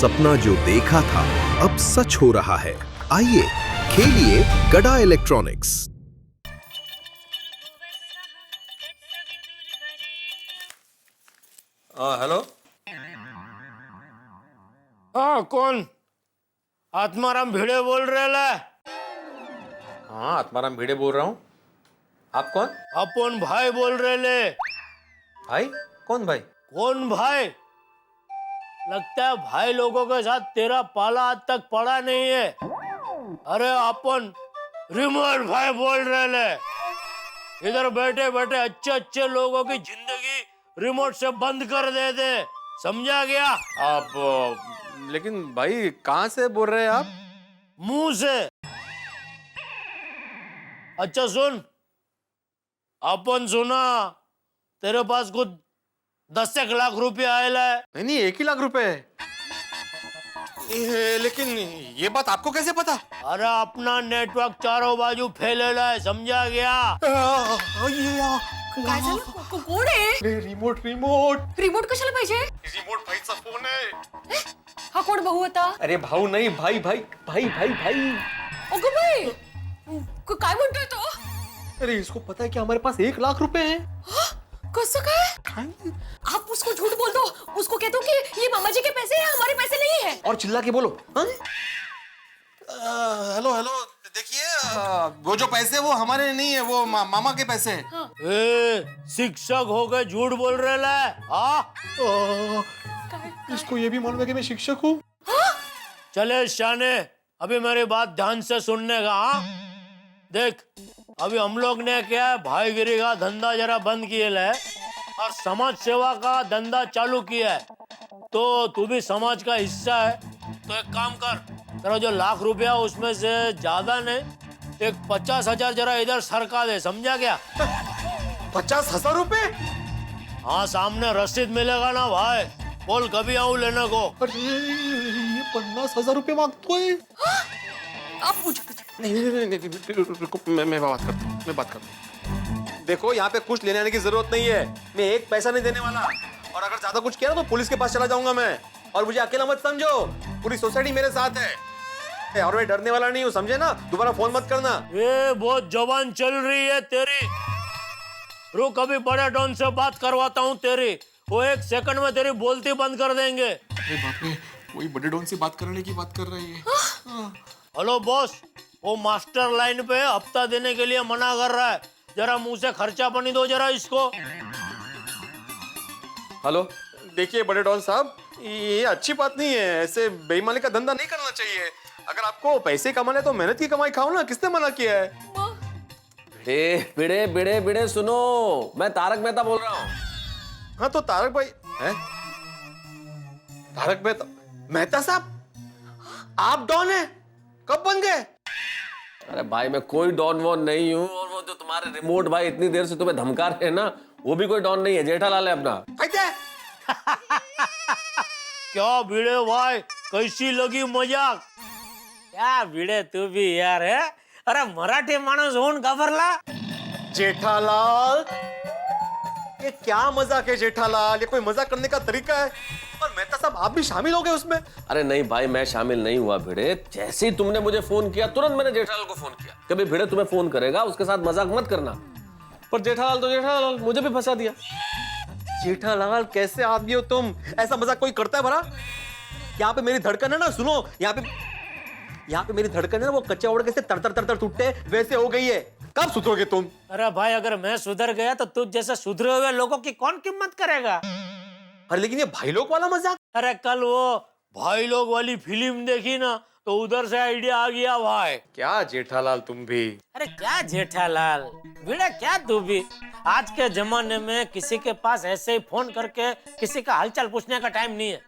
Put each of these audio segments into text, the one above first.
सपना जो देखा था अब सच हो रहा है। आइए खेलिए गडा इलेक्ट्रॉनिक्स। हेलो। हाँ, कौन? आत्माराम भिड़े बोल रहे ला? हाँ, आत्माराम भिड़े बोल रहा हूँ। आप कौन? अपन भाई बोल रहे ले। भाई? कौन भाई? कौन भाई? लगता है भाई लोगों के साथ तेरा पाला आज तक पड़ा नहीं है। अरे अपन रिमोट भाई बोल रहे ले। इधर बैठे बैठे अच्छे अच्छे लोगों की जिंदगी रिमोट से बंद कर दे दे, समझा गया? आप लेकिन भाई कहाँ से बोल रहे हैं आप? मुंह से। अच्छा सुन, अपन सुना तेरे पास कुछ 10 लाख रुपए आएला है। नहीं, 1 ही लाख रुपए। लेकिन ये बात आपको कैसे पता? अरे अपना नेटवर्क चारों बाजू फैलेला है, समझा गया? काय झालं? कोण आहे? रिमोट रिमोट कशाला पाहिजे? रिमोट भाईचा फोन है। हा कोण भाऊ होता? अरे भाऊ नहीं, भाई भाई भाई भाई भाई। अगं बाई, काय म्हणतोय तो? अरे इसको पता है कि हमारे पास 1 लाख रुपए हैं। कसं काय? आप उसको झूठ बोल दो, उसको कह दो कि ये मामा जी के पैसे हैं, हमारे पैसे नहीं है। और चिल्ला के बोलो। हेलो हेलो, देखिए वो जो पैसे वो हमारे नहीं है, वो मामा के पैसे हैं। ए, शिक्षक हो गए झूठ बोल रहे ला? हाँ? इसको ये भी मालूम है कि मैं शिक्षक हूँ। चले शाने, अभी मेरी बात ध्यान से सुनने का। हाँ देख, अभी हम लोग ने क्या है, भाईगिरी का धंधा जरा बंद किया है और समाज सेवा का धंधा चालू किया है। तो तू भी समाज का हिस्सा है, तो एक काम कर, तेरा जो लाख रुपया उसमें से ज्यादा नहीं, एक 50,000 जरा इधर सरका दे, समझा क्या? 50,000 रुपए? हाँ, सामने रसीद मिलेगा ना भाई, बोल कभी आऊं लेने को। अरे ये 50,000 रुपए मांगतो है। आप पूछो। नहीं, रुको, मैं बात करता हूँ। देखो, यहाँ पे कुछ लेने आने की जरूरत नहीं है। मैं 1 पैसा नहीं देने वाला, और अगर ज्यादा कुछ किया ना तो पुलिस के पास चला जाऊंगा मैं। और मुझे अकेला मत समझो, पूरी सोसाइटी मेरे साथ है और मैं डरने वाला नहीं हूँ, समझे ना? दोबारा फोन मत करना। ये बहुत जवान चल रही है तेरी। रुक, अभी बड़े डॉन से बात करवाता हूँ तेरी, वो 1 सेकंड में तेरी बोलती बंद कर देंगे। अरे बाप रे, वही बड़े डॉन से बात करने की बात कर रही है। हेलो बॉस, वो मास्टर लाइन पे हफ्ता देने के लिए मना कर रहा है, जरा मुंह से खर्चा पानी दो जरा इसको। हेलो, देखिए बड़े डॉन साहब, ये अच्छी बात नहीं है, ऐसे बेईमानी का धंधा नहीं करना चाहिए। अगर आपको पैसे कमाने तो मेहनत की कमाई खाओ ना, किसने मना किया है? बिड़े बिड़े बिड़े सुनो, मैं तारक मेहता बोल रहा हूँ। हाँ तो तारक भाई हैं? तारक मेहता साहब, आप डॉन हैं? कब बन गए? अरे भाई मैं कोई डॉन वॉन नहीं हूँ, और वो जो तुम्हारे रिमोट भाई इतनी देर से तुम्हें धमका रहे हैं ना, वो भी कोई डॉन नहीं है, जेठालाल है अपना। क्या भिड़े भाई, कैसी लगी मजाक? क्या भिड़े तू भी यार है? अरे मराठी माणूस होऊन घाबरला? जेठालाल, ये क्या मजाक है जेठालाल? ये कोई मजाक करने का तरीका है? और मेहता साहब आप भी शामिल हो गए उसमें? अरे नहीं भाई, मैं शामिल नहीं हुआ भिड़े। जैसे ही तुमने मुझे फोन किया, तुरंत मैंने जेठालाल को फोन किया। कभी भिड़े तुम्हें फोन करेगा, उसके साथ मजाक मत करना। पर जेठालाल तो जेठालाल, मुझे भी फंसा दिया। जेठालाल कैसे आदमी हो तुम? ऐसा मजाक कोई करता है भला? यहाँ पे मेरी धड़कन है ना, सुनो, यहाँ पे मेरी धड़कन है ना, वो कच्चे ओड़ के से तर टूटते वैसे हो गई है। कब सुधरोगे तुम? अरे भाई, अगर मैं सुधर गया तो तुझ जैसे सुधरे हुए लोगों की कौन कीमत करेगा? अरे लेकिन ये भाई लोग वाला मजाक? अरे कल वो भाई लोग वाली फिल्म देखी ना, तो उधर से आइडिया आ गया भाई। क्या जेठालाल तुम भी? अरे क्या जेठालाल, भिड़ा क्या तू भी? आज के जमाने में किसी के पास ऐसे ही फोन करके किसी का हालचाल पूछने का टाइम नहीं है।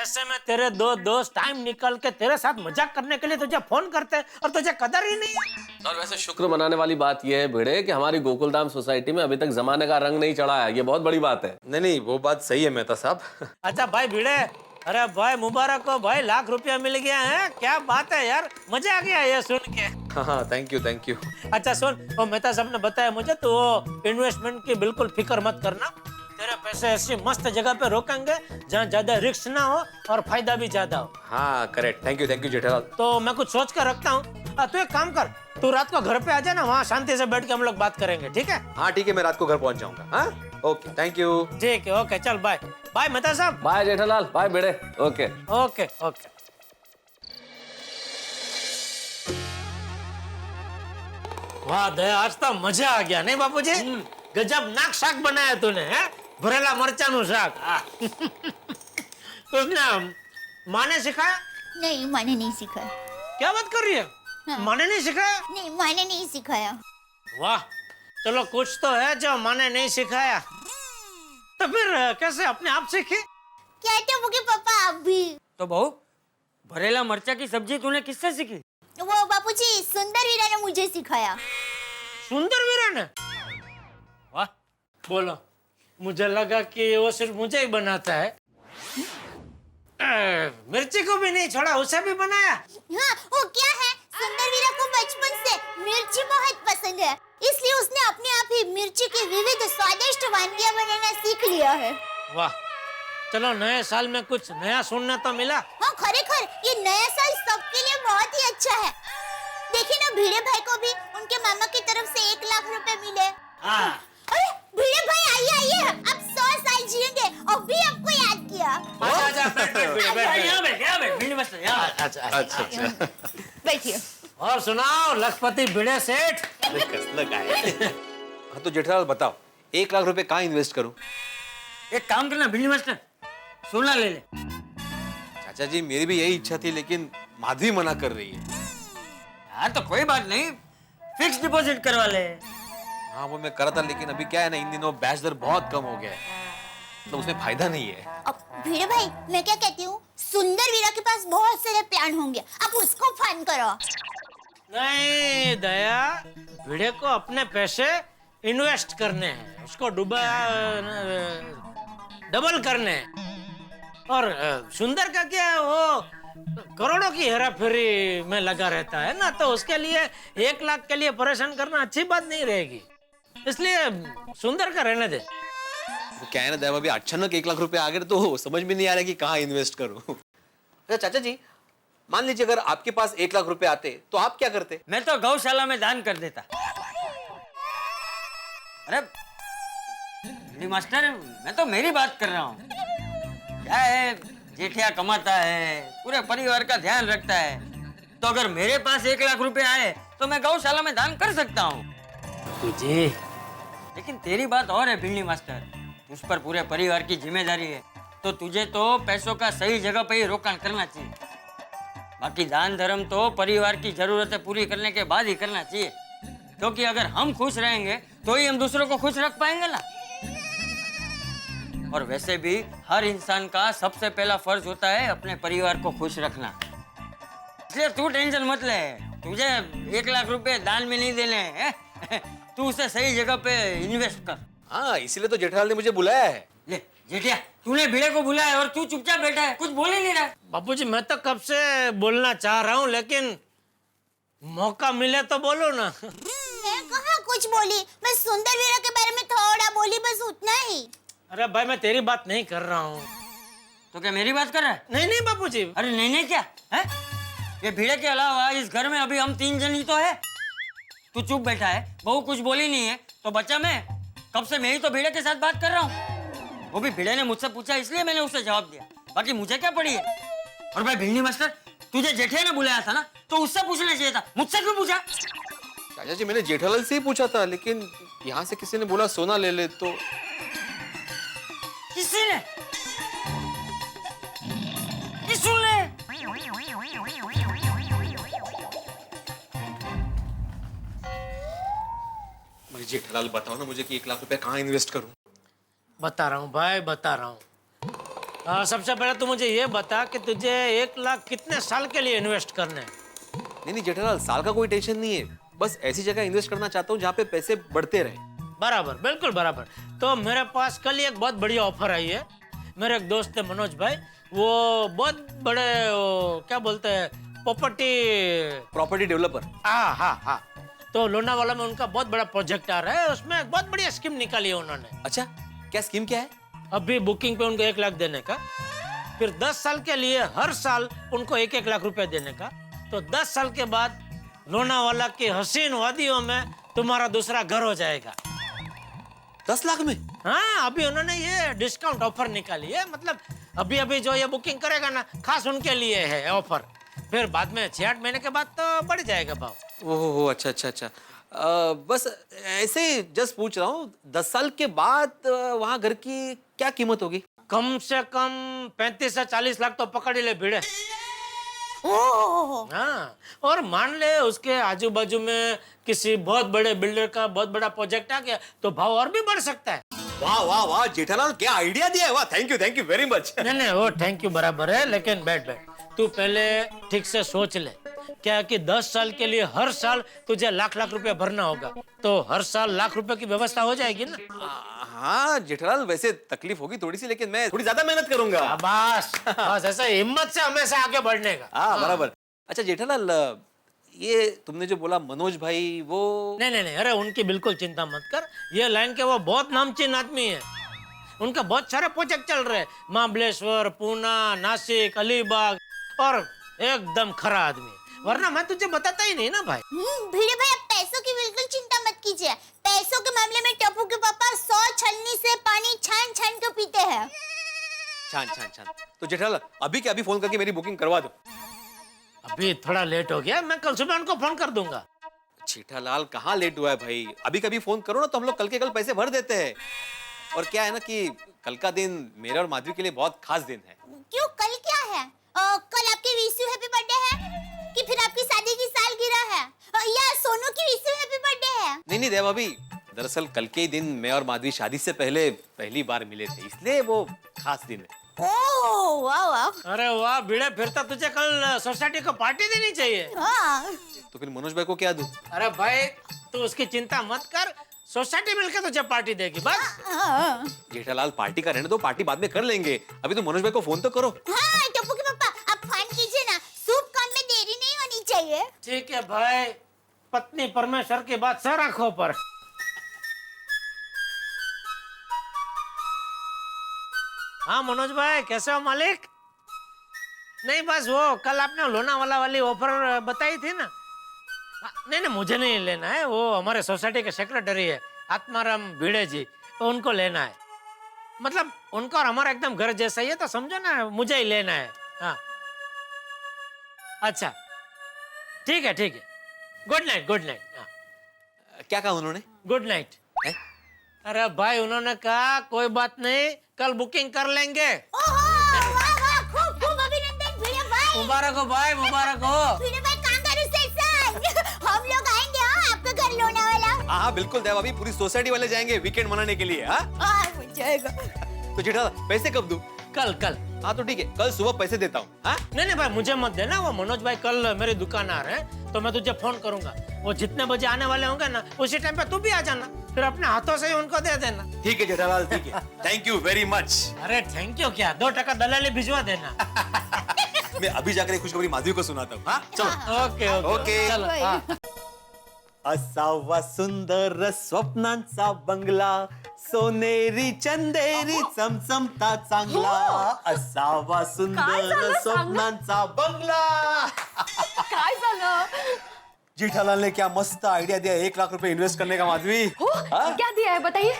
ऐसे में तेरे 2 दोस्त टाइम निकल के तेरे साथ मजाक करने के लिए तुझे फोन करते और तुझे कदर ही नहीं है। और वैसे शुक्र मनाने वाली बात यह है भिड़े कि हमारी गोकुलधाम सोसाइटी में अभी तक जमाने का रंग नहीं चढ़ा है, ये बहुत बड़ी बात है। नहीं, वो बात सही है मेहता साहब। अच्छा भाई भिड़े, अरे भाई मुबारक हो भाई, लाख रुपया मिल गया है, क्या बात है यार, मजा आ गया ये सुन के। हाँ, थैंक यू। अच्छा सुन, वो मेहता साहब ने बताया मुझे, तो इन्वेस्टमेंट की बिल्कुल फिक्र मत करना, तेरे पैसे ऐसी मस्त जगह पे रोकेंगे जहाँ ज्यादा रिस्क ना हो और फायदा भी ज्यादा हो। हाँ करेक्ट, थैंक यू जेठालाल। तो मैं कुछ सोच कर रखता हूँ। तू एक काम कर, तू रात को घर पे आ जा ना, वहाँ शांति से बैठ के हम लोग बात करेंगे, ठीक है? हाँ ठीक है, मैं रात को घर पहुंच जाऊंगा। हाँ ओके, थैंक यू। ठीक है, ओके, चल बाय बाय मेहता साहब। Bye Jethalal, bye Bhide. Okay okay okay. वाह दया, आज तो मजा आ गया नहीं बापूजी? गजब नाक शाक बनाया तूने, है? भरेला मरचाનું શાક। तुमने माँ ने सिखाया? नहीं मैंने नहीं सिखाया। क्या बात कर रही है? हाँ। माँ ने नहीं सिखाया? नहीं मैंने नहीं सिखाया। वाह, चलो कुछ तो है जो माँ ने नहीं सिखाया। तो फिर कैसे अपने आप सीखी? क्या तो मुझे पापा आप भी। तो बहू, भरेला मरचा की सब्जी तूने किससे सीखी? वो बापूजी सुंदर वीरा ने मुझे सिखाया। सुंदर वीरा ने? वाह, बोलो। मुझे लगा कि वो सिर्फ मुझे ही बनाता है। मिर्ची को भी नहीं छोड़ा, उसे भी बनाया। हाँ वो क्या है, सुंदर वीरा को बचपन से मिर्ची बहुत पसंद है, इसलिए उसने अपने आप ही मिर्ची की विविध स्वादिष्ट वानगियां बनाना सीख लिया है। वाह, चलो नए साल में कुछ नया सुनने तो मिला। हाँ खरेखर ये नया साल सबके लिए बहुत ही अच्छा है। देखिए ना भिड़े भाई को भी उनके मामा की तरफ से 1 लाख रुपए मिले। अरे भिड़े भाई आइए आइए, अब 100 साल जिएंगे और भी आपको याद किया। आजा, बैठ, यहाँ बैठ, भिंडी मस्त है, यहाँ बैठ। अच्छा। बैठिए। और सुनाओ लखपति भिड़े सेठ। हाँ तो जेठालाल बताओ, 1 लाख रुपए कहाँ इन्वेस्ट करूँ? एक काम करना भिंडी मस्त, सोना ले ले। चाचा जी मेरी भी यही इच्छा थी, लेकिन माधवी मना कर रही है। यार तो कोई बात नहीं, फिक्स डिपॉजिट करवा ले। हाँ वो मैं करा था, लेकिन अभी क्या है ना, इन दिनों ब्याज दर बहुत कम हो गया है, तो उसमें फायदा नहीं है। अब भिड़े भाई मैं क्या कहती हूँ, सुंदर वीरा के पास बहुत सारे प्लान होंगे, आप उसको फंड करो। नहीं दया, भिड़े को अपने पैसे इन्वेस्ट करने हैं, उसको डबल करने हैं। और सुंदर का क्या है, वो करोड़ों की हेराफेरी में लगा रहता है ना, तो उसके लिए 1 लाख के लिए परेशान करना अच्छी बात नहीं रहेगी, इसलिए सुंदर का रहने दे। वो क्या है ना दया, अभी अचानक 1 लाख रुपए आ गए तो समझ में नहीं आ रहा कि कहाँ इन्वेस्ट करूँ। अच्छा चाचा जी, मान लीजिए अगर आपके पास 1 लाख रुपए आते तो आप क्या करते? मैं तो गौशाला में दान कर देता। अरे भिंडी मास्टर, मैं तो मेरी बात कर रहा हूँ। क्या है, जेठिया कमाता है, पूरे परिवार का ध्यान रखता है, तो अगर मेरे पास 1 लाख रुपए आए तो मैं गौशाला में दान कर सकता हूँ। तुझे लेकिन तेरी बात और है भिंडी मास्टर, तुझ पर पूरे परिवार की जिम्मेदारी है, तो तुझे तो पैसों का सही जगह पे ही रोकाण करना चाहिए। बाकी दान धर्म तो परिवार की जरूरतें पूरी करने के बाद ही करना चाहिए, क्योंकि अगर हम खुश रहेंगे तो ही हम दूसरों को खुश रख पाएंगे ना। और वैसे भी हर इंसान का सबसे पहला फर्ज होता है अपने परिवार को खुश रखना। इसलिए तू टेंशन मत ले, तुझे 1 लाख रुपए दान में नहीं देने हैं, तू उसे सही जगह पे इन्वेस्ट कर। हाँ इसीलिए तो जेठालाल ने मुझे बुलाया है। ले जेठिया, तूने भिड़े को बुलाया है और तू चुपचाप बैठा है, कुछ बोल ही नहीं रहा। बापूजी मैं तो कब से बोलना चाह रहा हूँ, लेकिन मौका मिले तो बोलो ना। मैं कहाँ कुछ बोली, मैं सुंदर वीरा के बारे में थोड़ा बोली, बस उतना ही। अरे भाई मैं तेरी बात नहीं कर रहा हूँ। तो क्या मेरी बात कर रहा है? नहीं नहीं बापूजी। अरे नहीं नहीं क्या है, ये भिड़े के अलावा इस घर में अभी हम 3 जन ही तो है। तू चुप बैठा है, बहू कुछ बोली नहीं है, तो बच्चा मैं कब से मैं ही तो भिड़े के साथ बात कर रहा हूँ। वो भी भिड़े ने मुझसे पूछा इसलिए मैंने उसे जवाब दिया, बाकी मुझे क्या पड़ी है। और भाई भिंडी मास्टर, तुझे जेठिया ने बुलाया था ना, तो उससे पूछना चाहिए था, मुझसे क्यों पूछा? चाचा जी मैंने जेठालाल से ही पूछा था, लेकिन यहाँ से किसी ने बोला सोना ले ले, तो किसी ने? किसू ने? मुझे जेठालाल बताओ ना मुझे कि 1 लाख रुपए कहाँ इन्वेस्ट करूँ? बता रहा हूँ भाई, बता रहा हूँ। सबसे पहले तो मुझे ये बता कि तुझे 1 लाख कितने साल के लिए इन्वेस्ट करने हैं? नहीं जेठालाल, साल का कोई टेंशन नहीं है, बस ऐसी जगह इन्वेस्ट करना चाहता हूँ जहाँ पे पैसे बढ़ते रहे। बराबर, बिल्कुल बराबर। तो मेरे पास कल ही एक बहुत बढ़िया ऑफर आई है। मेरे एक दोस्त है मनोज भाई, वो बहुत बड़े क्या बोलते हैं प्रॉपर्टी डेवलपर। हाँ हाँ हाँ, तो लोनावाला में उनका बहुत बड़ा प्रोजेक्ट आ रहा है, उसमें एक बहुत बढ़िया स्कीम निकाली है उन्होंने। अच्छा क्या स्कीम क्या है? अभी बुकिंग पे उनको 1 लाख देने का, फिर 10 साल के लिए हर साल उनको 1-1 लाख रुपए देने का, तो 10 साल के बाद लोनावाला की हसीन वादियों में तुम्हारा दूसरा घर हो जाएगा। 10 लाख में? हाँ, अभी उन्होंने ये डिस्काउंट ऑफर निकाली है, मतलब अभी अभी जो ये बुकिंग करेगा ना, खास उनके लिए है ऑफर। फिर बाद में 6-8 महीने के बाद तो बढ़ जाएगा भाव। ओहो, अच्छा अच्छा अच्छा। बस ऐसे ही जस्ट पूछ रहा हूँ, 10 साल के बाद वहाँ घर की क्या कीमत होगी? कम से कम 35 से 40 लाख तो पकड़ ही ले भिड़े। ओह, हाँ, और मान ले उसके आजू बाजू में किसी बहुत बड़े बिल्डर का बहुत बड़ा प्रोजेक्ट आ गया तो भाव और भी बढ़ सकता है। वाह वाह वाह जेठालाल, क्या आइडिया दिया है! वाह, थैंक यू वेरी मच। नहीं, वो थैंक यू बराबर है, लेकिन बैठ तू पहले ठीक से सोच ले। क्या कि 10 साल के लिए हर साल तुझे लाख रुपए भरना होगा, तो हर साल लाख रुपए की व्यवस्था हो जाएगी ना। हाँ जेठालाल, वैसे तकलीफ होगी थोड़ी सी, लेकिन मैं थोड़ी ज्यादा मेहनत करूंगा। बस ऐसा हिम्मत से हमेशा आगे बढ़ने का। हाँ बराबर। अच्छा जेठालाल, ये तुमने जो बोला मनोज भाई, वो नहीं, अरे उनकी बिल्कुल चिंता मत कर। ये लाइन के वो बहुत नामचीन आदमी है, उनका बहुत सारे प्रोजेक्ट चल रहे हैं, महाबलेश्वर, पूना, नासिक, अलीबाग, और एकदम खरा आदमी, वरना मैं तुझे बताता ही नहीं ना भाई। भिड़े भाई, आप पैसों की बिल्कुल चिंता मत कीजिए। पैसों के मामले में टप्पू के पापा 100 छलनी से पानी छान छान के पीते हैं। छान। तो जेठालाल, अभी के अभी फोन करके मेरी बुकिंग करवा दो। अभी थोड़ा लेट हो गया, मैं कल सुबह उनको फोन कर दूंगा। जेठालाल, कहाँ लेट हुआ है भाई? अभी कभी फोन करो ना, तो हम लोग कल के कल पैसे भर देते हैं। और क्या है ना कि कल का दिन मेरे और माधवी के लिए बहुत खास दिन है। क्यों, कल क्या है? कल आपकी विशु हैप्पी बर्थडे है कि फिर आपकी शादी की सालगिरह है, या सोनू की विशु हैप्पी बर्थडे है? नहीं देवा भाभी, दरअसल कल के ही दिन मैं और माधवी शादी से पहले पहली बार मिले थे, इसलिए वो खास दिन है। ओह वाह वाह। अरे वाह भिड़े, फिर तो तुझे कल सोसाइटी को पार्टी देनी चाहिए। हाँ। तो फिर मनोज भाई को क्या दूं? अरे भाई तू उसकी चिंता मत कर, सोसाइटी मिलकर तुझे पार्टी देगी बस। जेठालाल, पार्टी का रहने दो, पार्टी बाद में कर लेंगे। अभी तो मनोज भाई को फोन तो करो। हाँ, टप्पू के पापा, आप फोन कीजिए ना, शुभ काम में देरी नहीं होनी चाहिए। ठीक है भाई, पत्नी परमेश्वर की बात सर आंखों पर। हाँ मनोज भाई, कैसे हो मालिक? नहीं बस वो कल आपने लोनावाला वाली ऑफर बताई थी ना। नहीं मुझे नहीं लेना है, वो हमारे सोसाइटी के सेक्रेटरी है आत्माराम भिड़े जी, तो उनको लेना है। मतलब उनका और हमारा एकदम घर जैसा ही है, तो समझो ना, मुझे ही लेना है। हाँ अच्छा ठीक है। Good night. क्या कहा उन्होंने? Good night. अरे भाई उन्होंने कहा कोई बात नहीं, कल बुकिंग कर लेंगे। वाह वाह, खूब अभिनंदन भिड़े भाई। मुबारक हो भाई, मुबारक हो। भिड़े भाई, कांगारू सेक्शन। हम लोग आएंगे हाँ आपके घर लोनावाला। हाँ बिल्कुल देवा भाभी, पूरी सोसाइटी वाले जाएंगे वीकेंड मनाने के लिए। हाँ मजा आएगा। तो जेठालाल, पैसे कब दूं? कल। हाँ तो ठीक है, कल सुबह पैसे देता हूँ। हाँ नहीं भाई मुझे मत देना, वो मनोज भाई कल मेरी दुकान आ रहे हैं, तो मैं तुझे फोन करूंगा। वो जितने बजे आने वाले होंगे ना, उसी टाइम पे तू भी आ जाना, फिर अपने हाथों से ही उनको दे देना। ठीक है जेठालाल, ठीक है। Thank you very much. अरे थैंक यू क्या, 2 टका दलाली भिजवा देना। मैं अभी जाकर एक खुशखबरी माधवी को सुनाता हूँ। हाँ चलो। ओके चलो। हाँ। असावा सुंदर स्वप्नांचा बंगला, सोनेरी चंदेरी चमचमता चांगला। असावा सुंदर स्वप्नांचा बंगला। काय झालं? जेठालाल ने क्या मस्त आइडिया दिया, 1 लाख रुपए इन्वेस्ट करने का माधवी। हो क्या दिया है बताइए?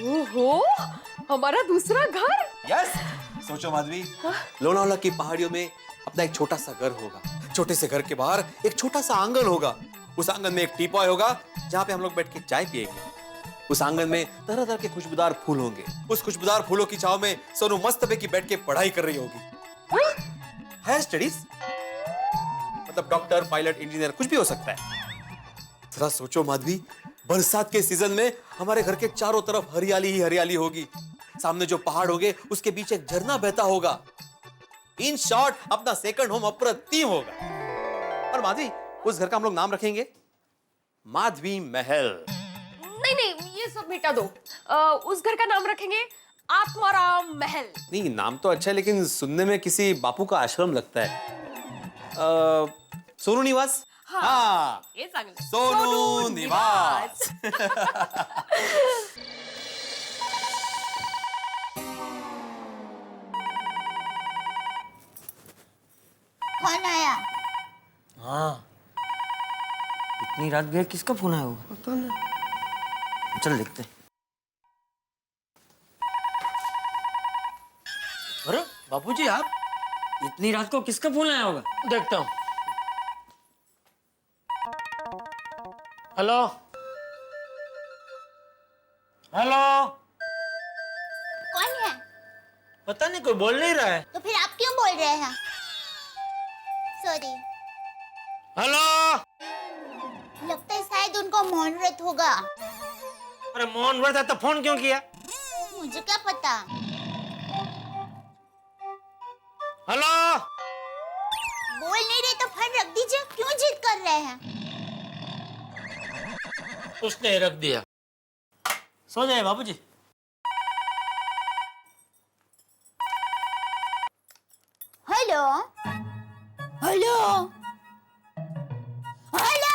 ओहो, हमारा दूसरा घर। यस, सोचो माधवी, लोनावाला की पहाड़ियों में अपना एक छोटा सा घर होगा। छोटे से घर के बाहर एक छोटा सा आंगन होगा। उस आंगन में एक टीपॉय होगा जहाँ पे हम लोग बैठ के चाय पिएंगे। उस आंगन में तरह तरह के खुशबूदार फूल होंगे। उस खुशबूदार फूलों की छाव में सोनू मस्त पैकी बैठ के पढ़ाई कर रही होगी। हायर स्टडीज, मतलब डॉक्टर, पायलट, इंजीनियर, कुछ भी हो सकता है। जरा सोचो माधवी, बरसात के सीजन में हमारे घर के चारों तरफ हरियाली ही हरियाली होगी। सामने जो पहाड़ होंगे उसके बीच एक झरना बहता होगा। इन शॉर्ट अपना सेकंड होम अप्रतिम होगा। और माधवी, उस घर का हम लोग नाम रखेंगे माधवी महल। नहीं, ये सब मिटा दो। उस घर का नाम रखेंगे आत्माराम महल। नहीं, नाम तो अच्छा है, लेकिन सुनने में किसी बापू का आश्रम लगता है। सोनू निवास। हाँ, ये चांगलं। सोनू निवास। कौन आया? हाँ, इतनी रात गए किसका फोन आया होगा? पता नहीं। चल देखते। अरे बापूजी आप? इतनी रात को किसका फोन आया होगा? देखता हूँ। हेलो हेलो, कौन है? पता नहीं कोई बोल नहीं रहा है। तो फिर आप क्यों बोल रहे हैं? सॉरी। हेलो, लगता है शायद उनको मौन व्रत होगा। अरे मौन व्रत है तो फोन क्यों किया? मुझे क्या पता। हेलो, बोल नहीं रहे तो फोन रख दीजिए, क्यों जिद कर रहे हैं? उसने रख दिया। सो जाए बापूजी। Hello hello hello.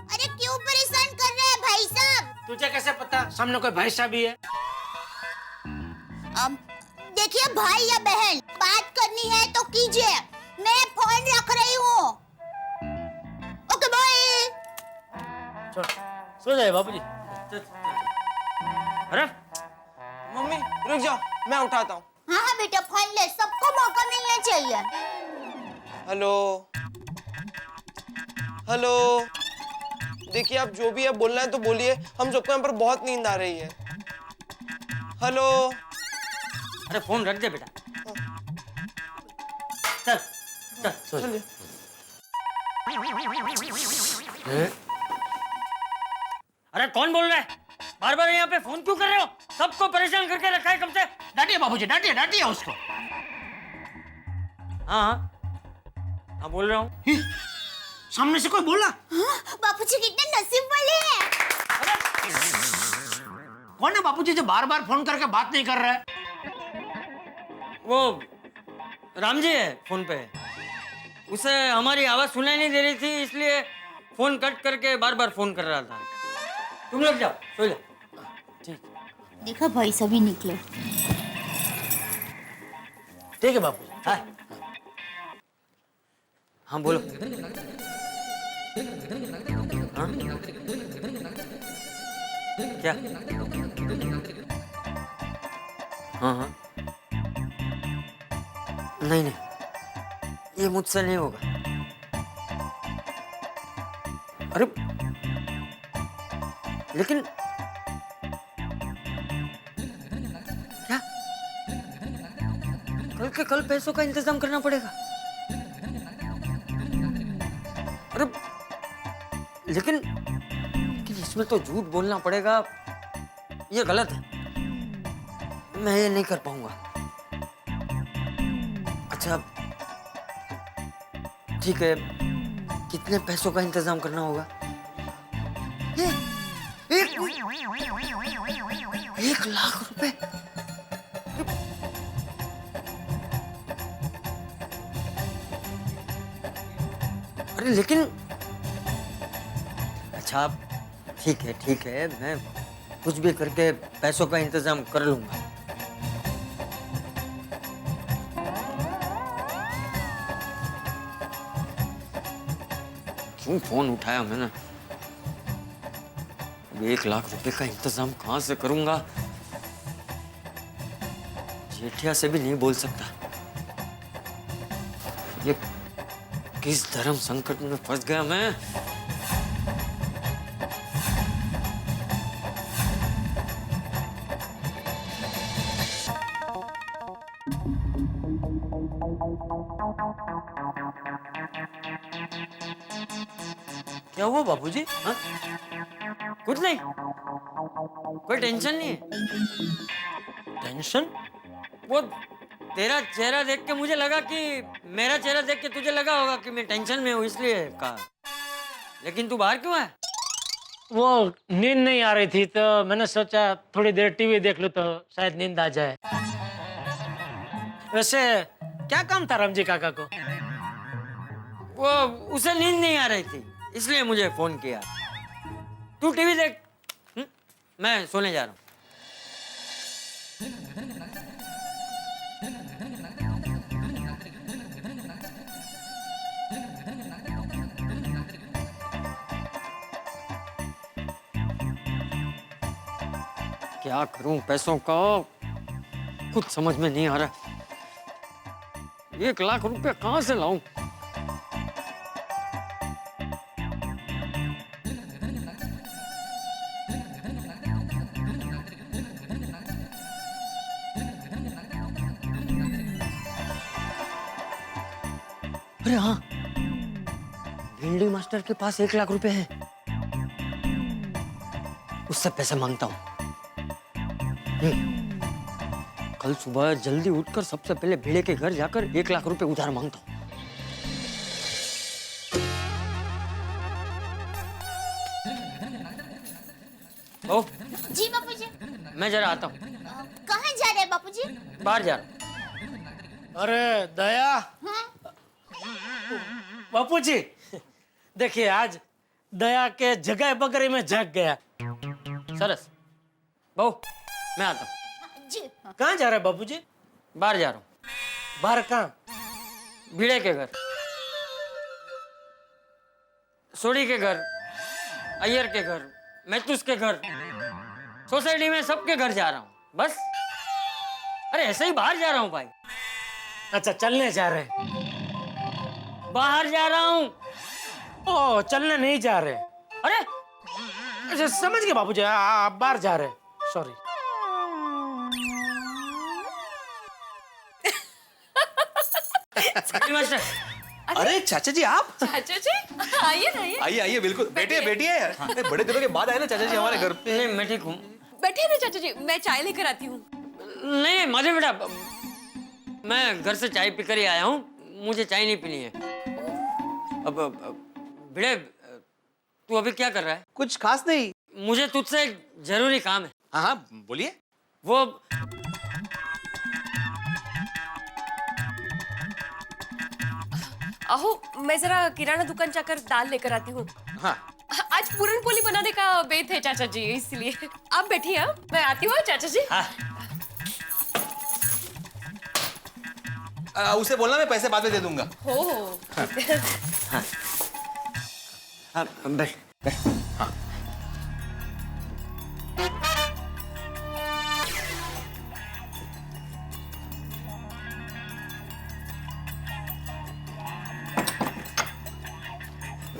अरे क्यों परेशान कर रहे हैं भाई साहब? तुझे कैसे पता सामने कोई भाई साहब भी है? अब देखिए भाई या बहन, बात करनी है तो कीजिए, मैं फोन रख रही हूँ। Okay bye. सो जाए बापूजी। अरे मम्मी रुक जाओ, मैं उठाता हूँ। हाँ हाँ बेटा फोन ले, सबको मौका मिलना चाहिए। हेलो हेलो, देखिए आप जो भी है बोलना है तो बोलिए, हम सबको यहाँ पर बहुत नींद आ रही है। हेलो। अरे फोन रख दे बेटा। चल चल सो जा। अरे कौन बोल रहा है? बार बार यहाँ पे फोन क्यों कर रहे हो? सबको परेशान करके रखा है कब से? डांटिए बापूजी, डांटिए डांटिए उसको। हाँ हाँ हाँ बोल रहा हूँ। सामने से कोई बोला? हाँ, बापूजी कितने नसीब वाले हैं। कौन है बापूजी जो बार बार फोन करके बात नहीं कर रहा है? वो राम जी है फोन पे। उसे हमारी आवाज सुनाई नहीं दे रही थी, इसलिए फोन कट करके बार बार फोन कर रहा था। तुम लोग जाओ सो जाओ। ठीक देखा भाई सभी निकले। ठीक है बापू। हाँ हाँ बोलो। हाँ क्या? हाँ हाँ नहीं नहीं, ये मुझसे नहीं होगा। अरे लेकिन क्या? कल के कल पैसों का इंतजाम करना पड़ेगा। अरे लेकिन इसमें तो झूठ बोलना पड़ेगा, ये गलत है। मैं ये नहीं कर पाऊंगा। अच्छा ठीक है, कितने पैसों का इंतजाम करना होगा? ये 1,00,000 रुपए। अरे लेकिन अच्छा ठीक है, मैं कुछ भी करके पैसों का इंतजाम कर लूंगा। क्यों फोन उठाया मैंने? 1,00,000 रुपए का इंतजाम कहां से करूंगा? जेठिया से भी नहीं बोल सकता। ये किस धर्म संकट में फंस गया मैं। क्या हुआ बापूजी? हाँ? कुछ नहीं, कोई टेंशन नहीं है। टेंशन? वो तेरा चेहरा देख के मुझे लगा कि मेरा चेहरा देख के तुझे लगा होगा कि मैं टेंशन में हूँ, इसलिए कहा। लेकिन तू बाहर क्यों है? वो नींद नहीं आ रही थी तो मैंने सोचा थोड़ी देर टीवी देख लूं तो शायद नींद आ जाए। वैसे क्या काम था रामजी काका को? वो उसे नींद नहीं आ रही थी, इसलिए मुझे फोन किया। तू टीवी देख। मैं सोने जा रहा हूँ। क्या करूं पैसों का कुछ समझ में नहीं आ रहा। 1 लाख रुपए कहां से लाऊं? अरे हाँ, भिंडी मास्टर के पास 1 लाख रुपए हैं। उससे पैसे मांगता हूँ। कल सुबह जल्दी उठकर सबसे पहले भिड़े के घर जाकर 1 लाख रुपए उधार मांगता हूँ। ओ, जी बापूजी। मैं जरा आता हूँ। कहाँ जा रहे हैं बापूजी? बाहर जा रहा हूँ। अरे दया, हाँ? बापूजी देखिए आज दया के जगह बकरी में जग गया। सरस, बहू मैं आता हूँ। जी। कहाँ जा रहा है बापूजी? बाहर जा रहा हूँ। बाहर कहाँ? भिड़े के घर, सोडी के घर, अय्यर के घर, मैथुस के घर, सोसाइटी में सबके घर जा रहा हूँ बस। अरे ऐसे ही बाहर जा रहा हूँ भाई। अच्छा चलने जा रहे हैं? बाहर जा रहा हूँ। ओ चलने नहीं जा रहे? अरे अच्छा समझ गए बापूजी, आप बाहर जा रहे हैं। सॉरी। मास्टर, अरे चाचा जी आप? चाचा जी आइए ना, आइए। आइए आइए, बिल्कुल बैठिए बैठिए। अरे बड़े दिनों के बाद आए ना चाचा जी हमारे घर पे। नहीं मैं ठीक हूँ। बैठिए ना चाचा जी, मैं चाय लेकर आती हूँ। नहीं माधे बेटा, मैं घर से चाय पीकर ही आया हूँ, मुझे चाय नहीं पीनी है। अब भिड़े, तू अभी क्या कर रहा है? कुछ खास नहीं। मुझे तुझसे एक जरूरी काम है। हाँ हाँ बोलिए। वो अहो मैं जरा किराना दुकान जाकर दाल लेकर आती हूँ। हाँ आज पूरन पोली बनाने का बेत है चाचा जी, इसलिए आप बैठिए। हाँ मैं आती हूँ चाचा जी। हाँ उसे बोलना मैं पैसे बाद में दे दूंगा। हो हाँ बैठ बैठ। हाँ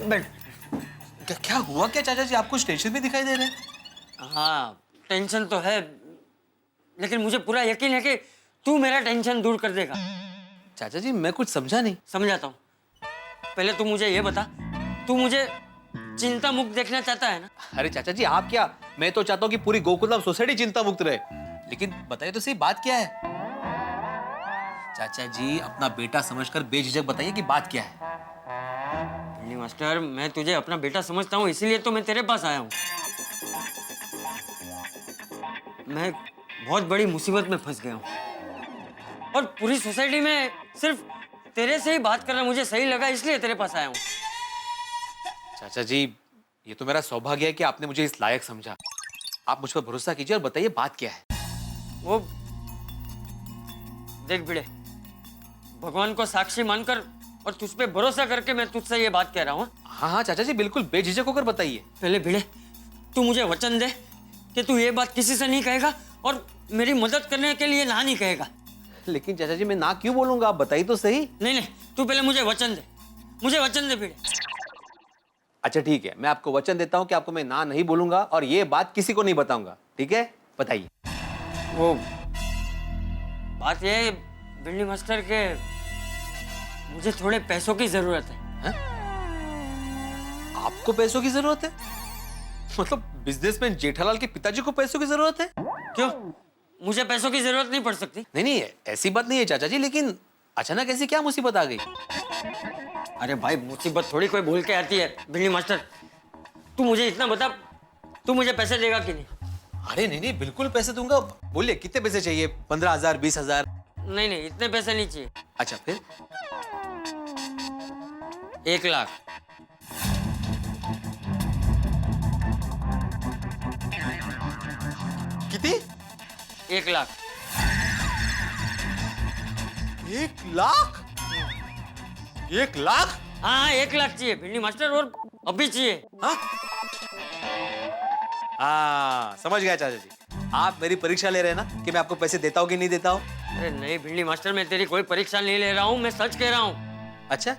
बैठ। क्या हुआ क्या चाचा जी, आप कुछ टेंशन में दिखाई दे रहे हैं? हाँ टेंशन तो है, लेकिन मुझे पूरा यकीन है कि तू मेरा टेंशन दूर कर देगा। चाचा जी मैं कुछ समझा नहीं। समझाता हूँ। पहले तू मुझे ये बता, तू मुझे चिंता मुक्त देखना चाहता है ना? अरे चाचा जी आप क्या, मैं तो चाहता हूँ कि पूरी गोकुलधाम सोसाइटी चिंता मुक्त रहे। लेकिन बताइए तो सही बात क्या है? चाचा जी अपना बेटा समझकर बेझिझक बताइए कि बात क्या है। भिंडी मास्टर, मैं तुझे अपना बेटा समझता हूँ, इसीलिए तो मैं तेरे पास आया हूँ। मैं बहुत बड़ी मुसीबत में फंस गया हूँ और पूरी सोसाइटी में सिर्फ तेरे से ही बात करना मुझे सही लगा, इसलिए तेरे पास आया हूँ। चाचा जी ये तो मेरा सौभाग्य है कि आपने मुझे इस लायक समझा। आप मुझ पर भरोसा कीजिए और बताइए बात क्या है। वो देख भिड़े, भगवान को साक्षी मानकर और तुझ पे भरोसा करके मैं तुझसे ये बात कह रहा हूँ। हाँ हाँ चाचा जी बिल्कुल बेझिझक होकर बताइए। पहले भिड़े तू मुझे वचन दे कि तू ये बात किसी से नहीं कहेगा और मेरी मदद करने के लिए ना नहीं कहेगा। लेकिन चाचा जी मैं ना क्यों बोलूंगा, आप बताइए तो सही। नहीं नहीं, तू पहले मुझे वचन दे, मुझे वचन दे भिड़े। अच्छा ठीक है, मैं आपको वचन देता हूँ कि आपको मैं ना नहीं बोलूंगा और ये बात किसी को नहीं बताऊंगा। ठीक है बताइए। वो बात ये है भिंडी मास्टर के, मुझे थोड़े पैसों की जरूरत है। आपको पैसों की जरूरत है? मतलब बिजनेसमैन जेठालाल के पिताजी को पैसों की जरूरत है? क्यों, मुझे पैसों की जरूरत नहीं पड़ सकती? नहीं नहीं ऐसी बात नहीं है चाचा जी, लेकिन अचानक ऐसी क्या मुसीबत आ गई? अरे भाई मुसीबत थोड़ी कोई बोल के आती है भिंडी मास्टर। तू मुझे इतना बता, तू मुझे पैसे देगा कि नहीं? अरे नहीं नहीं बिल्कुल पैसे दूंगा। बोलिए कितने पैसे चाहिए? 15,000 20,000? नहीं नहीं, इतने पैसे नहीं चाहिए। अच्छा फिर? 1 लाख। 1 लाख। 1 लाख? 1 लाख? हाँ 1 लाख चाहिए भिंडी मास्टर, और अभी चाहिए। हाँ समझ गया चाचा जी। आप मेरी परीक्षा ले रहे हैं ना कि मैं आपको पैसे देता हूँ कि नहीं देता हूँ? अरे नहीं भिंडी मास्टर, मैं तेरी कोई परीक्षा नहीं ले रहा हूँ, मैं सच कह रहा हूँ। अच्छा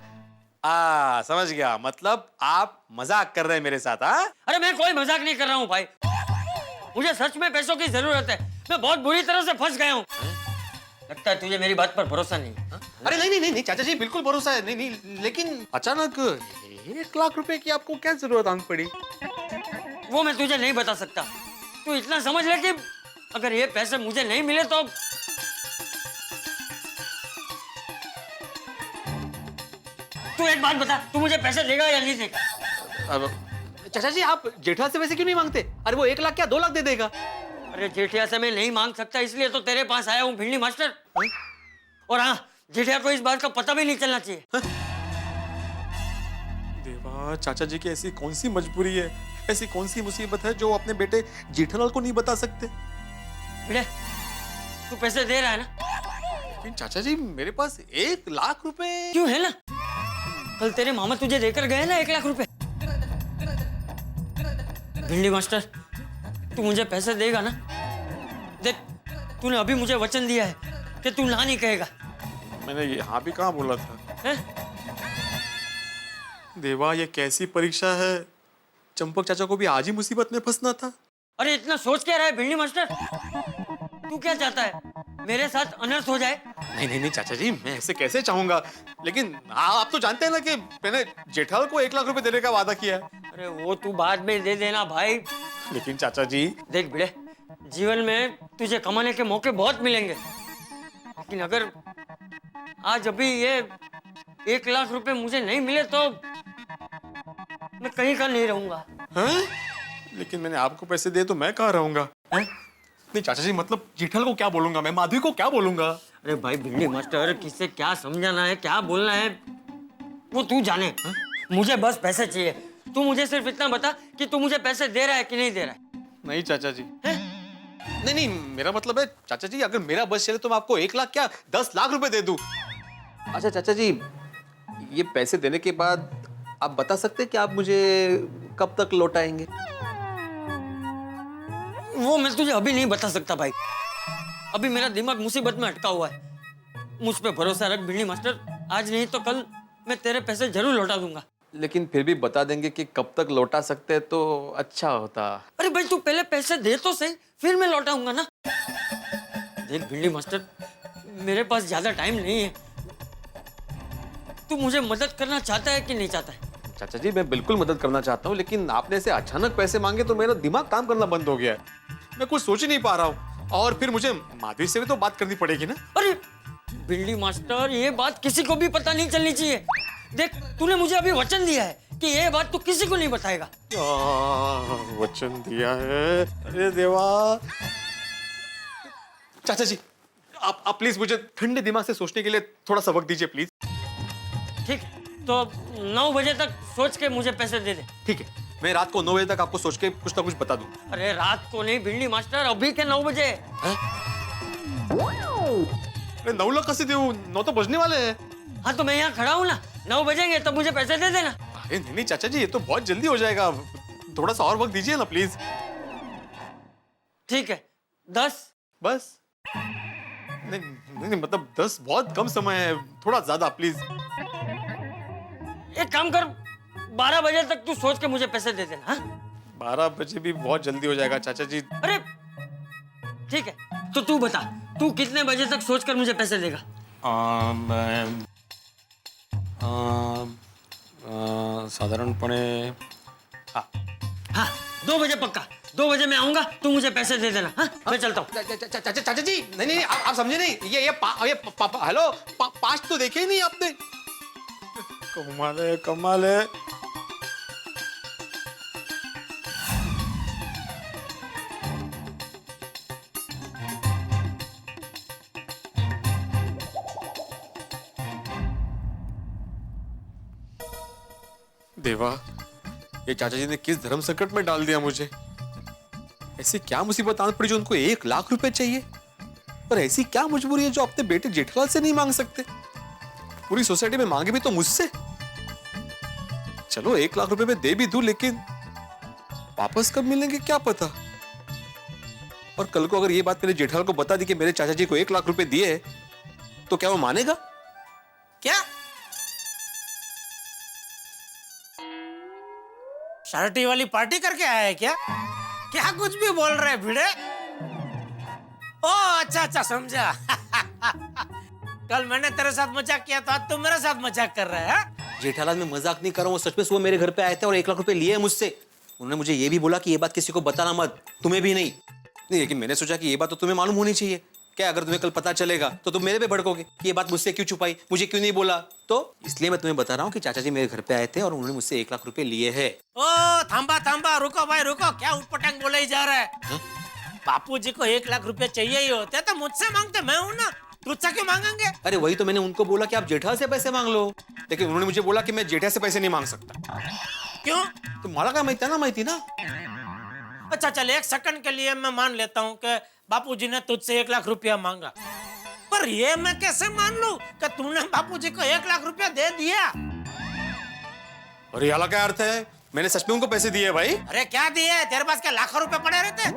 समझ गया, मतलब आप मजाक कर रहे हैं मेरे साथ। हाँ अरे मैं कोई मजाक नहीं कर रहा हूँ भाई, मुझे सच में पैसों की जरूरत है, मैं बहुत बुरी तरह से फंस गया हूँ। लगता है तुझे मेरी बात पर भरोसा नहीं है। अरे नहीं चाचा जी, बिल्कुल भरोसा है। नहीं, लेकिन अचानक 1 लाख रुपए की आपको क्या जरूरत आंग पड़ी? वो मैं तुझे नहीं बता सकता। तू इतना समझ ले कि अगर ये पैसे मुझे नहीं मिले तो तू एक बात बता, तू मुझे पैसे देगा या नहीं देगा? अब चाचा जी आप जेठा से पैसे क्यों नहीं मांगते? अरे वो 1 लाख क्या 2 लाख दे देगा। अरे जेठिया से मैं नहीं मांग सकता, इसलिए तो तेरे पास आया हूँ भिंडी मास्टर। और हाँ, जेठिया को इस बात का पता भी नहीं चलना चाहिए। देवा, चाचा जी की ऐसी कौन सी मजबूरी है, ऐसी कौन सी मुसीबत है जो अपने बेटे जेठालाल को नहीं बता सकते? भिड़े, तू पैसे दे रहा है ना? लेकिन चाचा जी मेरे पास 1 लाख रुपए क्यों है ना, कल तेरे मामा तुझे देकर गए ना 1 लाख रुपए। भिंडी मास्टर, तू मुझे पैसे देगा ना? देख, तूने अभी मुझे वचन दिया है कि तू ना नहीं कहेगा। मैंने यहाँ भी कहाँ बोला था? है? देवा, ये कैसी परीक्षा है? चंपक चाचा को भी आज ही मुसीबत में फंसना था। अरे इतना सोच क्या रहा है भिंडी मास्टर? तू क्या चाहता है, मेरे साथ अनर्थ हो जाए? नहीं चाचा जी, मैं ऐसे कैसे चाहूंगा, लेकिन आप तो जानते हैं ना कि मैंने जेठालाल को 1 लाख रुपए देने का वादा किया है। अरे वो तू बाद में दे देना भाई। लेकिन चाचा जी देख भिड़े, जीवन में तुझे कमाने के मौके बहुत मिलेंगे, लेकिन अगर आज अभी ये 1 लाख रुपए मुझे नहीं मिले तो मैं कहीं का नहीं रहूंगा। हैं? लेकिन मैंने आपको पैसे दिए तो मैं कहाँ रहूंगा? नहीं चाचा जी, मतलब जेठालाल को क्या बोलूंगा मैं, माधवी को क्या बोलूंगा? अरे भाई भिंडी मास्टर, किससे क्या समझाना है, क्या बोलना है, वो तू जाने। मुझे बस पैसे चाहिए। तू मुझे सिर्फ इतना बता कि तू मुझे पैसे दे रहा है कि नहीं दे रहा है। नहीं चाचा जी, नहीं, मेरा मतलब है चाचा जी, अगर मेरा बस चले तो मैं आपको 1 लाख क्या 10 लाख रुपए दे दूं। अच्छा चाचा जी, ये पैसे देने के बाद आप बता सकते हैं कि आप मुझे कब तक लौटाएंगे? वो मैं तुझे अभी नहीं बता सकता भाई, अभी मेरा दिमाग मुसीबत में अटका हुआ है। मुझ पे भरोसा रख भिंडी मास्टर, आज नहीं तो कल मैं तेरे पैसे जरूर लौटा दूंगा। लेकिन फिर भी बता देंगे कि कब तक लौटा सकते हैं तो अच्छा होता। अरे भाई तू पहले पैसे दे तो सही, फिर मैं लौटाऊंगा ना। देख भिंडी मास्टर, मेरे पास ज्यादा टाइम नहीं है। तू मुझे मदद करना चाहता है कि नहीं चाहता है? चाचा जी मैं बिल्कुल मदद करना चाहता हूँ, लेकिन आपने ऐसे अचानक पैसे मांगे तो मेरा दिमाग काम करना बंद हो गया है। मैं कुछ सोच ही नहीं पा रहा हूँ, और फिर मुझे माधवी से भी तो बात करनी पड़ेगी ना। अरे भिंडी मास्टर, ये बात किसी को भी पता नहीं चलनी चाहिए। देख, तूने मुझे अभी वचन दिया है कि ये बात तू किसी को नहीं बताएगा। वचन दिया है? अरे देवा। चाचा जी आप प्लीज मुझे ठंडे दिमाग से सोचने के लिए थोड़ा सा वक्त दीजिए प्लीज। ठीक है, तो 9 बजे तक सोच के मुझे पैसे दे दे। ठीक है, मैं रात को 9 बजे तक आपको सोच के कुछ ना कुछ बता दूं। अरे रात को नहीं भिंडी मास्टर, अभी के 9 बजे। अरे 9 लाख कैसे दूं? 9 तो बजने वाले हैं। हाँ तो मैं यहाँ खड़ा हूँ ना, 9 बजेंगे तब मुझे पैसे दे देना। अरे नहीं चाचा जी, ये तो बहुत जल्दी हो जाएगा, थोड़ा सा और वक्त दीजिए ना प्लीज। ठीक है, 10। बस? नहीं, मतलब 10 बहुत कम समय है, थोड़ा ज्यादा प्लीज। एक काम कर, 12 बजे तक तू सोच के मुझे पैसे दे देना। हाँ? 12 बजे भी बहुत जल्दी हो जाएगा चाचा जी। अरे ठीक है, तो तू बता, तू कितने बजे तक सोच कर मुझे पैसे देगा? साधारणपणे हाँ 2 बजे पक्का, 2 बजे मैं आऊंगा, तू मुझे पैसे दे देना। हाँ? मैं चलता हूँ। चाचा जी, नहीं, आप समझे नहीं, ये हेलो, 5 तो देखे ही नहीं आपने। कमाल है। देवा, ये चाचा जी ने किस धर्म संकट में डाल दिया मुझे। ऐसी क्या मुसीबत आन पड़ी जो उनको 1 लाख रुपए चाहिए? पर ऐसी क्या मजबूरी है जो अपने बेटे जेठालाल से नहीं मांग सकते? पूरी सोसाइटी में मांगे भी तो मुझसे। चलो 1 लाख रुपए में दे भी दूं, लेकिन वापस कब मिलेंगे क्या पता। और कल को अगर ये बात मेरे जेठालाल को बता दी कि मेरे चाचा जी को 1 लाख रुपए दिए, तो क्या वो मानेगा? क्या शार्टी वाली पार्टी करके आया है क्या? क्या कुछ भी बोल रहे भिड़े? ओ अच्छा समझा। कल मैंने तेरे साथ मजाक किया तो आज तुम मेरे साथ मजाक कर रहे हैं? जेठालाल मैं मजाक नहीं कर रहा हूँ, सच में सुबह मेरे घर पे आए थे और 1 लाख रुपए लिए मुझसे। उन्होंने मुझे ये भी बोला कि ये बात किसी को बताना मत, तुम्हें भी नहीं। लेकिन मैंने सोचा कि ये बात तो तुम्हें मालूम होनी चाहिए। क्या अगर तुम्हें कल पता चलेगा तो तुम मेरे पे भड़कोगे कि ये बात मुझसे क्यों छुपाई, मुझे क्यों नहीं बोला? तो इसलिए मैं तुम्हें बता रहा हूँ कि चाचा जी मेरे घर पे आए थे और उन्होंने मुझसे 1 लाख रुपए लिए हैं। ओ थांबा रुको भाई रुको, क्या उटपटांग बोले ही जा रहा है? बापूजी को 1 लाख रुपए चाहिए ही होते तो मुझसे मांगते, मैं हूं ना, तुझसे क्यों मांगेंगे? अरे वही तो मैंने उनको बोला कि आप जेठा से पैसे मांग लो, लेकिन उन्होंने मुझे बोला कि मैं जेठा से पैसे नहीं मांग सकता। क्यों? तुम्हारा क्या माहिती ना। अच्छा चल 1 सेकंड के लिए मैं मान लेता हूँ कि बापूजी ने तुझसे 1 लाख रुपया मांगा, पर ये मैं कैसे मान लूं कि तूने बापूजी को 1 लाख रुपया दे दिया? अरे याला क्या अर्थ है? मैंने सच में उनको पैसे दिए भाई। अरे क्या दिए? तेरे पास क्या लाखों रुपए पड़े रहते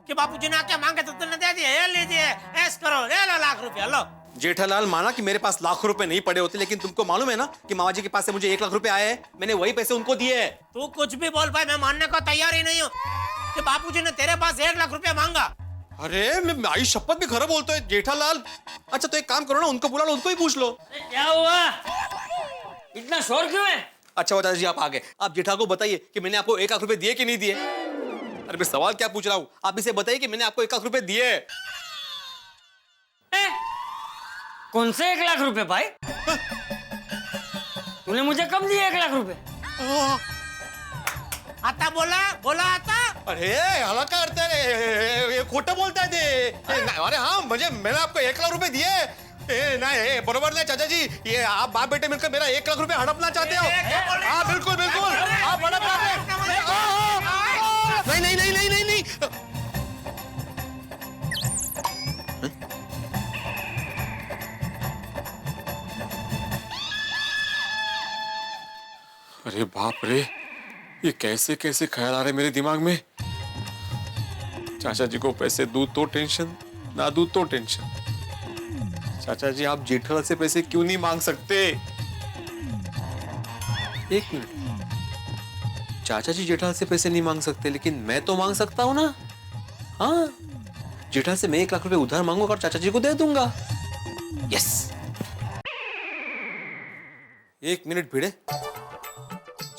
कि बापूजी ने आके मांगे तो तूने दे दिए? ये लीजिए, ऐश करो, ले लो लाख रुपया लो। जेठालाल माना कि मेरे पास लाखों रुपए नहीं पड़े होते, लेकिन तुमको मालूम है ना कि मामा जी के पास से मुझे 1 लाख रुपए आए हैं, मैंने वही पैसे उनको दिए हैं। तू कुछ भी बोल भाई, मैं मानने को तैयार ही नहीं हूँ कि बापूजी ने तेरे पास 1 लाख रुपया मांगा। अरे मैं आई शपथ भी खराब बोलता है जेठालाल। अच्छा तो एक काम करो ना, उनको बुला लो, उनको ही पूछ लो। क्या हुआ? इतना शोर क्यों है? अच्छा चाचा जी आप आ गए, आप जेठा को बताइए कि मैंने आपको 1 लाख रुपए दिए कि नहीं दिए। अरे मैं सवाल क्या पूछ रहा हूँ, आप इसे बताइए कि मैंने आपको 1 लाख रुपए दिए। कौन से 1 लाख रुपए भाई? तूने मुझे कब दिए 1 लाख रुपए? आता बोला आता। अरे हाला का अर्थ है, ये खोटा बोलता है ते। अरे हाँ मैंने आपको 1 लाख रुपए दिए। नहीं बरोबर नहीं चाचा जी, ये आप बाप बेटे मिलकर मेरा 1 लाख रुपए हड़पना चाहते हो? हाँ बिल्कुल आप हड़प रहे हो। नहीं। अरे बाप रे, ये कैसे ख्याल आ रहे मेरे दिमाग में। चाचा जी को पैसे दूं तो टेंशन, ना दूं तो टेंशन। चाचा जी आप जेठालाल से पैसे क्यों नहीं मांग सकते? 1 मिनट, चाचा जी जेठालाल से पैसे नहीं मांग सकते, लेकिन मैं तो मांग सकता हूं ना। हाँ जेठालाल से मैं 1 लाख रुपए उधार मांगूंगा और चाचा जी को दे दूंगा। यस। 1 मिनट भिड़े,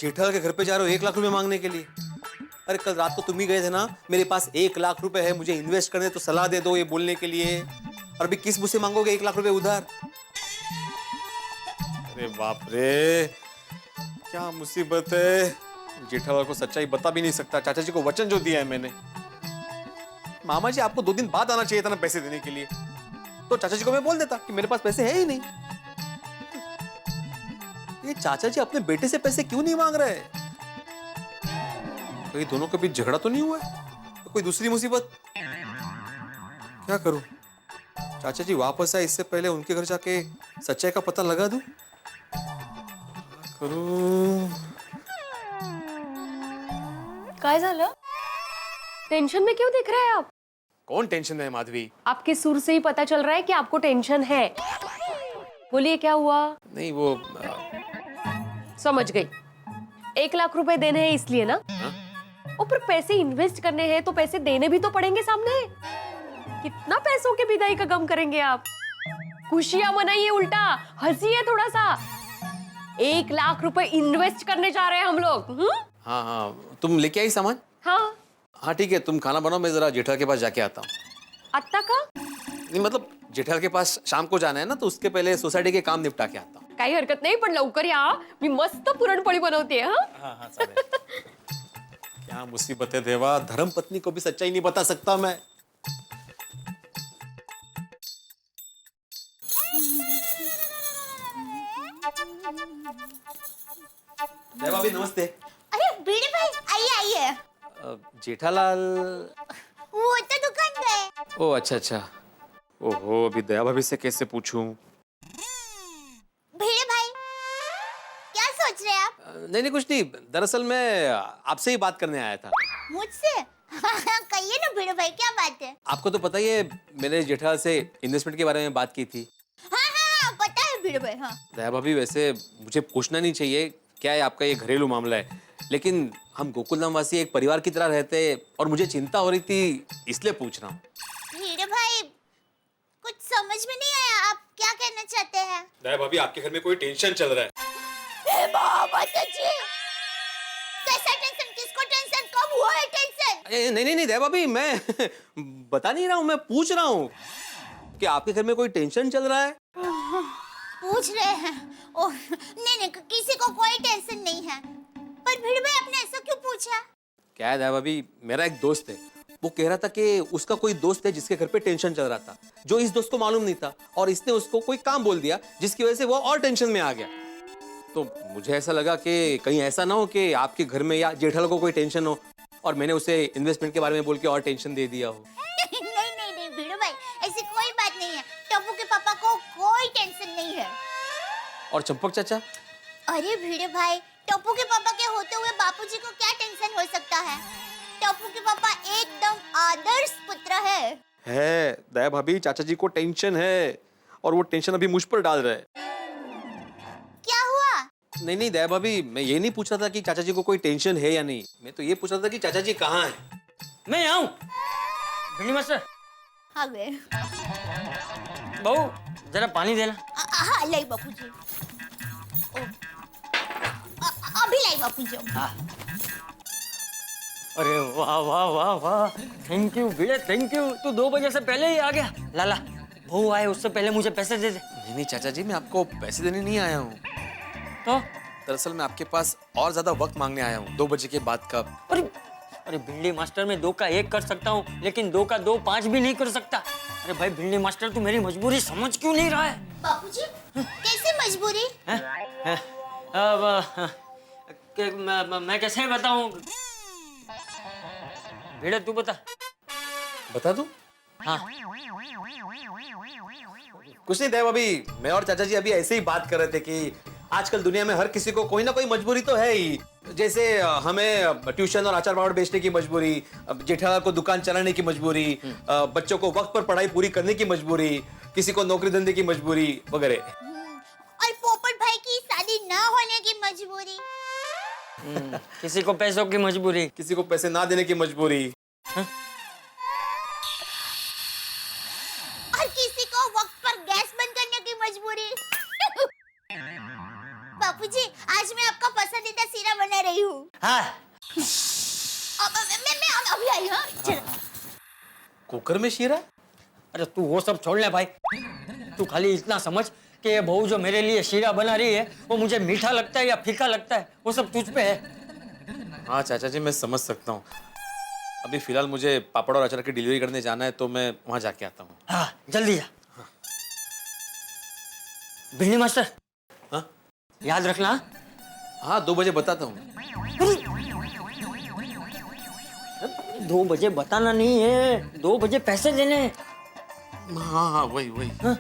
जेठालाल के घर पे जा रहे हो 1 लाख रुपए मांगने के लिए? अरे कल रात को तुम ही गए थे ना, मेरे पास 1 लाख रुपए है, मुझे इन्वेस्ट करने तो सलाह दे दो ये बोलने के लिए, और अभी किस मुझसे मांगोगे 1 लाख रुपए उधार? अरे बाप रे, क्या मुसीबत है। जेठालाल को सच्चाई बता भी नहीं सकता, चाचा जी को वचन जो दिया है मैंने। मामा जी आपको 2 दिन बाद आना चाहिए था ना पैसे देने के लिए, तो चाचा जी को मैं बोल देता कि मेरे पास पैसे है ही नहीं। ये चाचा जी अपने बेटे से पैसे क्यों नहीं मांग रहे? कहीं दोनों के बीच झगड़ा तो नहीं हुआ है? तो कोई दूसरी मुसीबत? क्या करूं? चाचा जी वापस आए इससे पहले उनके घर जाके सच्चाई का पता लगा दूं? क्या करूं? काय झालं? टेंशन में क्यों दिख रहे हैं आप? कौन टेंशन है माधवी? आपके सुर से ही पता चल रहा है कि आपको टेंशन है। बोलिए क्या हुआ? नहीं वो समझ गई, 1 लाख रुपए देने हैं इसलिए ना? ऊपर पैसे इन्वेस्ट करने हैं तो पैसे देने भी तो पड़ेंगे सामने। कितना पैसों के विदाई का गम करेंगे आप? खुशियां मनाइए, उल्टा हंसिए थोड़ा सा। 1 लाख रुपए इन्वेस्ट करने जा रहे हैं हम लोग। हाँ तुम लेके आई सामान? हाँ ठीक है, तुम खाना बनाओ, मैं जरा जेठालाल के पास जाके आता हूँ। आत्ता का? नहीं मतलब जेठालाल के पास शाम को जाना है ना, तो उसके पहले सोसायटी के काम निपटा के आता हूँ। काही हरकत नाही, पण लवकर या, मी मस्त पुरणपोळी बनवते। हाँ क्या मुसीबत है देवा, धर्म पत्नी को भी सच्चाई नहीं बता सकता मैं। देवा भाभी नमस्ते। अरे भिड़े भाई आइए। जेठालाल वो तो दुकान गए। ओ अच्छा। ओहो, अभी दया भाभी से कैसे पूछूं? भिड़े भाई क्या सोच रहे हैं आप? नहीं कुछ नहीं, दरअसल मैं आपसे ही बात करने आया था। मुझसे? कहिए ना भिड़े भाई, क्या बात है? आपको तो पता ही है, मैंने जेठालाल से इन्वेस्टमेंट के बारे में बात की थी। हाँ पता है भिड़े भाई। हाँ दया भाभी, वैसे मुझे पूछना नहीं चाहिए, क्या है आपका ये घरेलू मामला है, लेकिन हम गोकुलधाम वासी एक परिवार की तरह रहते हैं और मुझे चिंता हो रही थी, इसलिए पूछ रहा हूँ। भिड़े भाई कुछ समझ में नहीं आया, आप क्या कहना चाहते हैं? दया भाभी, आपके घर में कोई टेंशन चल रहा है। बाबा सच्ची? कैसा टेंशन? किसको टेंशन? कब हुआ है टेंशन? नहीं दया भाभी, मैं बता नहीं रहा हूँ, मैं पूछ रहा हूँ कि आपके घर में कोई टेंशन चल रहा है। पूछ रहे हैं? ओह नहीं किसी को कोई टेंशन नहीं है, पर भिड़ भाई आपने ऐसा क्यों पूछा? क्या है दया भाभी, मेरा एक दोस्त है, वो कह रहा था कि उसका कोई दोस्त है जिसके घर पे टेंशन चल रहा था, जो इस दोस्त को मालूम नहीं था, और इसने उसको कोई काम बोल दिया जिसकी वजह से वो और टेंशन में आ गया। तो मुझे ऐसा लगा कि कहीं ऐसा ना हो कि आपके घर में या जेठालाल को कोई टेंशन हो और मैंने उसे इन्वेस्टमेंट के बारे में बोल के और टेंशन दे दिया हो। नहीं भिड़ो भाई, ऐसी कोई बात नहीं है। टप्पू के पापा को कोई टेंशन नहीं है। और चंपक चाचा? अरे भिड़े भाई, टप्पू के पापा के होते हुए बापूजी को क्या टेंशन हो सकता है? टप्पू के पापा एकदम आदर्श पुत्र है। दया भाभी, चाचा जी को टेंशन है और वो टेंशन अभी मुझ पर डाल रहे हैं। क्या हुआ? नहीं दया भाभी, मैं ये नहीं पूछ रहा था कि चाचा जी को कोई टेंशन है या नहीं, मैं तो ये पूछ रहा था कि चाचा जी कहाँ हैं। मैं आऊं भिड़ी मास्टर। आ गए। बहू जरा पानी देना। हाँ लाई बापूजी। अभी लाई बापूजी। अरे वाह वाह वाह वाह, thank you Bhide, thank you. तू 2 बजे से पहले ही आ गया। लाला बहू आए उससे पहले मुझे पैसे दे दे। नहीं चाचा जी, मैं आपको पैसे देने नहीं आया हूँ। तो दरअसल मैं आपके पास और ज्यादा वक्त मांगने आया हूँ, 2 बजे के बाद का। अरे भिंडी मास्टर, मैं 2 का 1 कर सकता हूँ, लेकिन 2 का 2 5 भी नहीं कर सकता। अरे भाई भिंडी मास्टर, तू मेरी मजबूरी समझ क्यों नहीं रहा है? बापूजी कैसे मजबूरी? मैं कैसे बताऊं? भिड़े तू बता। बता दूं? हाँ। कुछ नहीं दया भाभी, मैं और चाचा जी अभी ऐसे ही बात कर रहे थे कि आजकल दुनिया में हर किसी को कोई ना कोई मजबूरी तो है ही। जैसे हमें ट्यूशन और अचार पापड़ बेचने की मजबूरी, जेठालाल को दुकान चलाने की मजबूरी, बच्चों को वक्त पर पढ़ाई पूरी करने की मजबूरी, किसी को नौकरी धंधे की मजबूरी वगैरह। और पोपट भाई की शादी ना होने की मजबूरी। किसी को पैसों की मजबूरी, किसी को पैसे ना देने की मजबूरी। और किसी को वक्त पर गैस बंद करने की मजबूरी। बापूजी, आज मैं आपका पसंदीदा सीरा बना रही हूँ। हाँ। मैं अभी आई हूँ। चलो। कुकर में शीरा? अरे तू वो सब छोड़ ले भाई, तू खाली इतना समझ कि ये बहू जो मेरे लिए शीरा बना रही है वो मुझे मीठा लगता है या फीका लगता है, वो सब तुझ पे है। हाँ चाचा जी, मैं समझ सकता हूँ। अभी फिलहाल मुझे पापड़ और अचार की डिलीवरी करने जाना है, तो मैं वहां जाके आता हूँ। हाँ जल्दी जा। हाँ। भिंडी मास्टर, हाँ याद रखना। हाँ 2 बजे बताता हूँ। 2 बजे बताना नहीं है, 2 बजे पैसे देने हैं। हाँ वही। हाँ?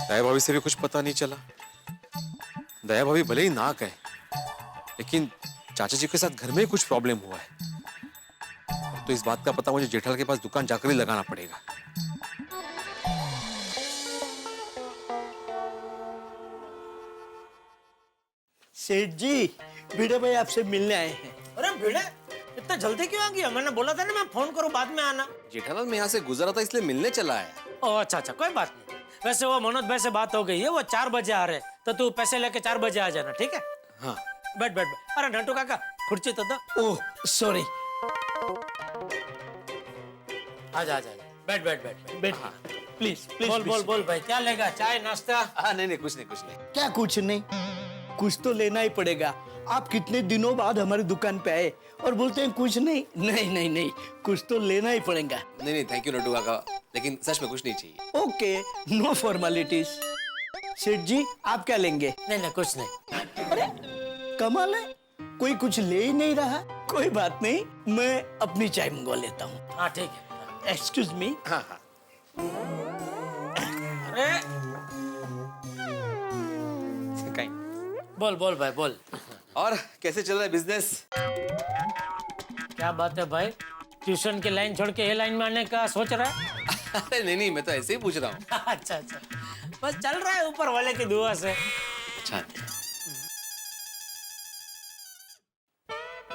दया भाभी से भी कुछ पता नहीं चला। दया भाभी भले ही ना कहे, लेकिन चाचा जी के साथ घर में ही कुछ प्रॉब्लम हुआ है। तो इस बात का पता मुझे जेठालाल के पास दुकान जाकर ही लगाना पड़ेगा। सेठ जी, भिड़े भाई आपसे मिलने आए हैं। अरे भिड़े, इतना जल्दी क्यों आ गया? मैंने बोला था ना मैं फोन करूं बाद में आना। जेठालाल मैं यहाँ से गुजरा था इसलिए मिलने चला है। ओह अच्छा, कोई बात नहीं। वैसे वो मनोज भाई से बात हो गई है, वो 4 बजे आ रहे, तो तू पैसे लेके 4 बजे आ जाना, ठीक है? हाँ बैठ। अरे नंटू काका, खुर्ची तो दो। Oh sorry. आजा। बैठ। बैठ। प्लीज बोल भाई, क्या लेगा? चाय नाश्ता? नहीं कुछ नहीं। क्या कुछ नहीं, कुछ तो लेना ही पड़ेगा। आप कितने दिनों बाद हमारी दुकान पे आए और बोलते हैं कुछ नहीं। नहीं, कुछ तो लेना ही पड़ेगा। नहीं थैंक यू नड्डू काका, लेकिन सच में कुछ नहीं चाहिए। Okay, no formalities. सेठ जी, आप क्या लेंगे? नहीं कुछ नहीं। अरे कमाल है, कोई कुछ ले ही नहीं रहा। कोई बात नहीं, मैं अपनी चाय मंगवा लेता हूँ। हाँ ठीक है। Excuse me. हाँ हाँ अरे कहीं। बोल बोल भाई बोल। और कैसे चल रहा है बिजनेस? क्या बात है भाई, ट्यूशन की लाइन छोड़ के ये लाइन में आने का सोच रहा है? अरे नहीं, मैं तो ऐसे ही पूछ रहा हूँ। अच्छा अच्छा, बस चल रहा है ऊपर वाले की दुआ से। अच्छा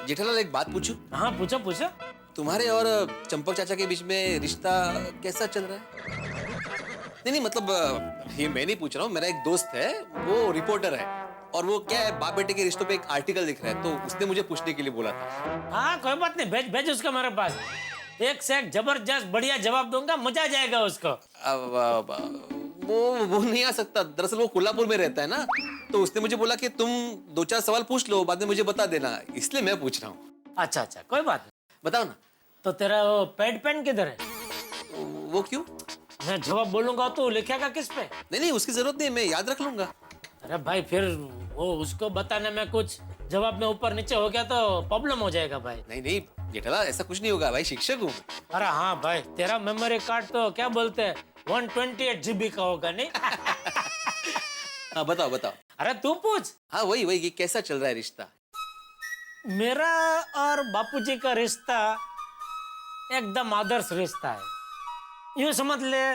जेठालाल, एक बात पूछूं? हाँ पूछो पूछो। तुम्हारे और चंपक चाचा के बीच में रिश्ता कैसा चल रहा है? नहीं मतलब ये मैं नहीं पूछ रहा हूँ, मेरा एक दोस्त है, वो रिपोर्टर है, और वो क्या है, बाप बेटे के रिश्तों पे एक आर्टिकल लिख रहा है, तो उसने मुझे पूछने के लिए बोला था। हाँ कोई बात नहीं, भेज भेज उसको मेरे पास, एक से एक जबरदस्त बढ़िया जवाब दूंगा, मजा आ जाएगा उसको। वो नहीं आ सकता, दरअसल वो कोल्हापुर में रहता है ना, तो उसने मुझे बोला कि तुम 2-4 सवाल पूछ लो, बाद में मुझे बता देना, इसलिए मैं पूछ रहा हूँ। अच्छा अच्छा कोई बात नहीं। बताओ ना। तो तेरा वो पैड पेन किधर है? वो क्यों? मैं जवाब बोलूंगा तो लिखेगा किस पे? नहीं, उसकी जरूरत नहीं, मैं याद रख लूंगा। अरे भाई फिर वो उसको बताने में कुछ जवाब में ऊपर नीचे हो गया तो प्रॉब्लम हो जाएगा भाई। नहीं जेठालाल, ऐसा कुछ नहीं होगा भाई, शिक्षक हूँ। अरे हाँ भाई, तेरा मेमोरी कार्ड तो क्या बोलते हैं 128 GB का होगा नहीं? हाँ बताओ। अरे तू पूछ। हाँ वही कि कैसा चल रहा है रिश्ता? मेरा और बापूजी का रिश्ता एकदम आदर्श रिश्ता है। यूं समझ ले,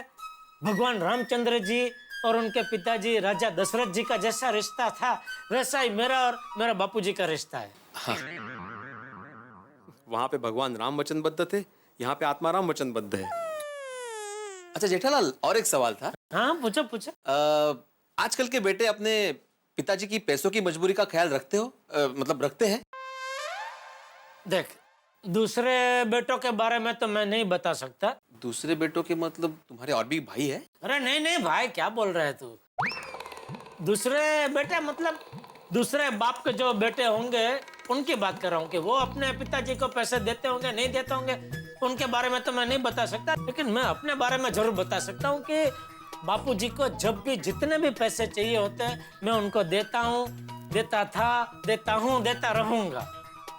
भगवान रामचंद्र जी और उनके पिताजी राजा दशरथ जी का जैसा रिश्ता था, वैसा ही मेरा और मेरा बापूजी का रिश्ता है। हाँ। वहां पे भगवान राम वचनबद्ध थे, यहाँ पे आत्माराम वचनबद्ध है। अच्छा जेठालाल, और एक सवाल था। हाँ पूछो पूछो। आजकल के बेटे अपने पिताजी की पैसों की मजबूरी का ख्याल रखते हो? मतलब रखते हैं? देख, दूसरे बेटों के बारे में तो मैं नहीं बता सकता। दूसरे बेटों के मतलब तुम्हारे और भी भाई है? अरे नहीं भाई, क्या बोल रहे है तू? दूसरे बेटे मतलब दूसरे बाप के जो बेटे होंगे उनकी बात कर रहा हूँ कि वो अपने पिताजी को पैसे देते होंगे नहीं देते होंगे, उनके बारे में तो मैं नहीं बता सकता, लेकिन मैं अपने बारे में जरूर बता सकता हूँ कि बापूजी को जब भी जितने भी पैसे चाहिए होते हैं मैं उनको देता हूँ, देता था, देता हूँ, देता रहूंगा।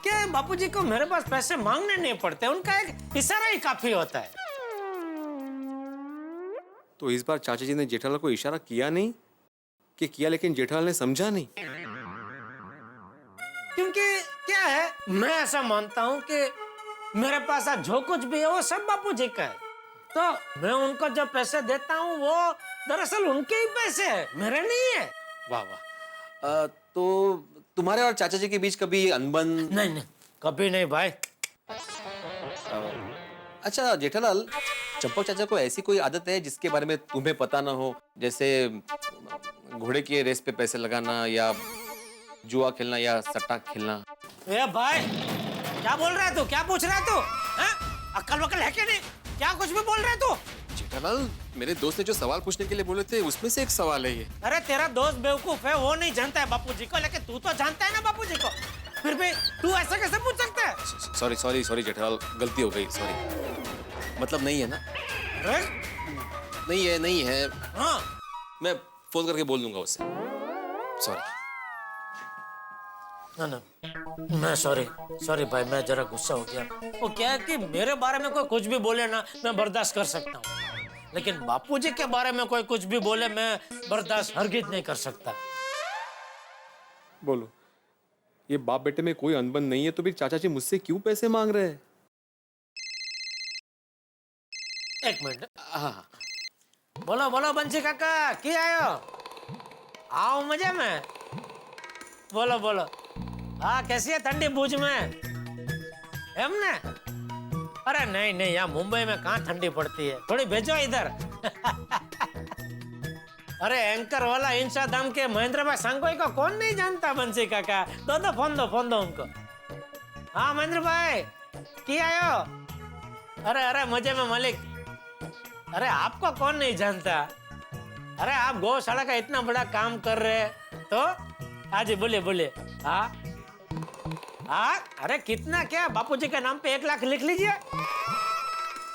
कि बापूजी को मेरे पास पैसे मांगने नहीं पड़ते, उनका एक इशारा ही काफी होता है। तो इस बार चाचा जी ने जेठालाल को इशारा किया नहीं कि किया, लेकिन जेठालाल ने समझा नहीं? क्योंकि क्या है, मैं ऐसा मानता हूँ कि मेरे पास आज जो कुछ भी है वो सब बापूजी का है, तो मैं उनको जो पैसे देता हूँ वो दरअसल उनके ही पैसे है, मेरे नहीं है। वाह वाह। तो तुम्हारे और चाचा जी के बीच कभी अनबन? नहीं, कभी नहीं भाई। अच्छा जेठालाल, चंपक चाचा को ऐसी कोई आदत है जिसके बारे में तुम्हें पता ना हो, जैसे घोड़े की रेस पे पैसे लगाना या जुआ खेलना या सट्टा खेलना? ए भाई, क्या बोल रहा है तू? क्या पूछ रहा है तू? अक्ल वक्ल है क्या नहीं? क्या कुछ भी बोल रहा है तू? जेठालाल, मेरे दोस्त ने जो सवाल पूछने के लिए बोले थे उसमें से एक सवाल है ये। अरे तेरा दोस्त बेवकूफ है, वो नहीं जानता है बापूजी को, लेकिन तू तो जानता है ना बापूजी को, फिर भी तू ऐसा कैसे पूछ सकता है? सॉरी जेठालाल, गलती हो गई, सॉरी। मतलब नहीं है ना? नहीं है। हाँ, मैं फोन करके बोल दूंगा उससे। सॉरी। ना मैं सॉरी भाई, मैं जरा गुस्सा हो गया। वो क्या है कि मेरे बारे में कोई कुछ भी बोले ना मैं बर्दाश्त कर सकता हूँ, लेकिन बापूजी के बारे में कोई कुछ भी बोले मैं बर्दाश्त हरगिज नहीं कर सकता। बोलो, ये बाप बेटे में कोई अनबन नहीं है तो फिर चाचा जी मुझसे क्यों पैसे मांग रहे हैं? एक मिनट। हाँ, बोलो बंसी काका, क्या आयो? आओ मजे में। बोलो। हाँ, कैसी है ठंडी भूज में? हमने? अरे नहीं, यहाँ मुंबई में कहाँ ठंडी पड़ती है, थोड़ी भेजो इधर। अरे एंकर वाला इंस्टाग्राम के महेंद्र भाई सांगोई को कौन नहीं जानता बंसी काका? दो फोन दो उनको। हाँ महेंद्र भाई, क्या आयो? अरे मजे में मालिक। अरे आपको कौन नहीं जानता? अरे आप गौशाला का इतना बड़ा काम कर रहे हैं तो आज बोलिए। हाँ, अरे कितना क्या, बापूजी के नाम पे 1 लाख लिख लीजिए।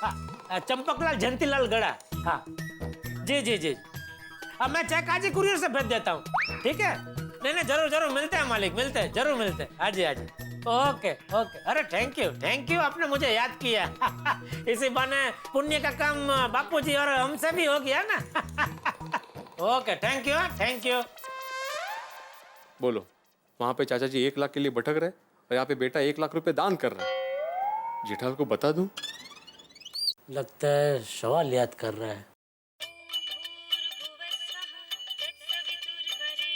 हाँ, चंपकलाल जयंतीलाल गड़ा। हाँ जी। अब मैं चेक आज ही कुरियर से भेज देता हूँ, ठीक है? नहीं जरूर मिलते हैं मालिक, जरूर मिलते हैं। हाँ जी। ओके ओके, अरे थैंक यू, आपने मुझे याद किया। इसी बहाने पुण्य का काम बापूजी और हमसे भी हो गया ना। Okay, thank you. बोलो, वहां पे चाचा जी 1 लाख के लिए भटक रहे और यहाँ पे बेटा 1 लाख रुपए दान कर रहा है। जेठालाल को बता दूं? लगता है सवाल याद कर रहा है।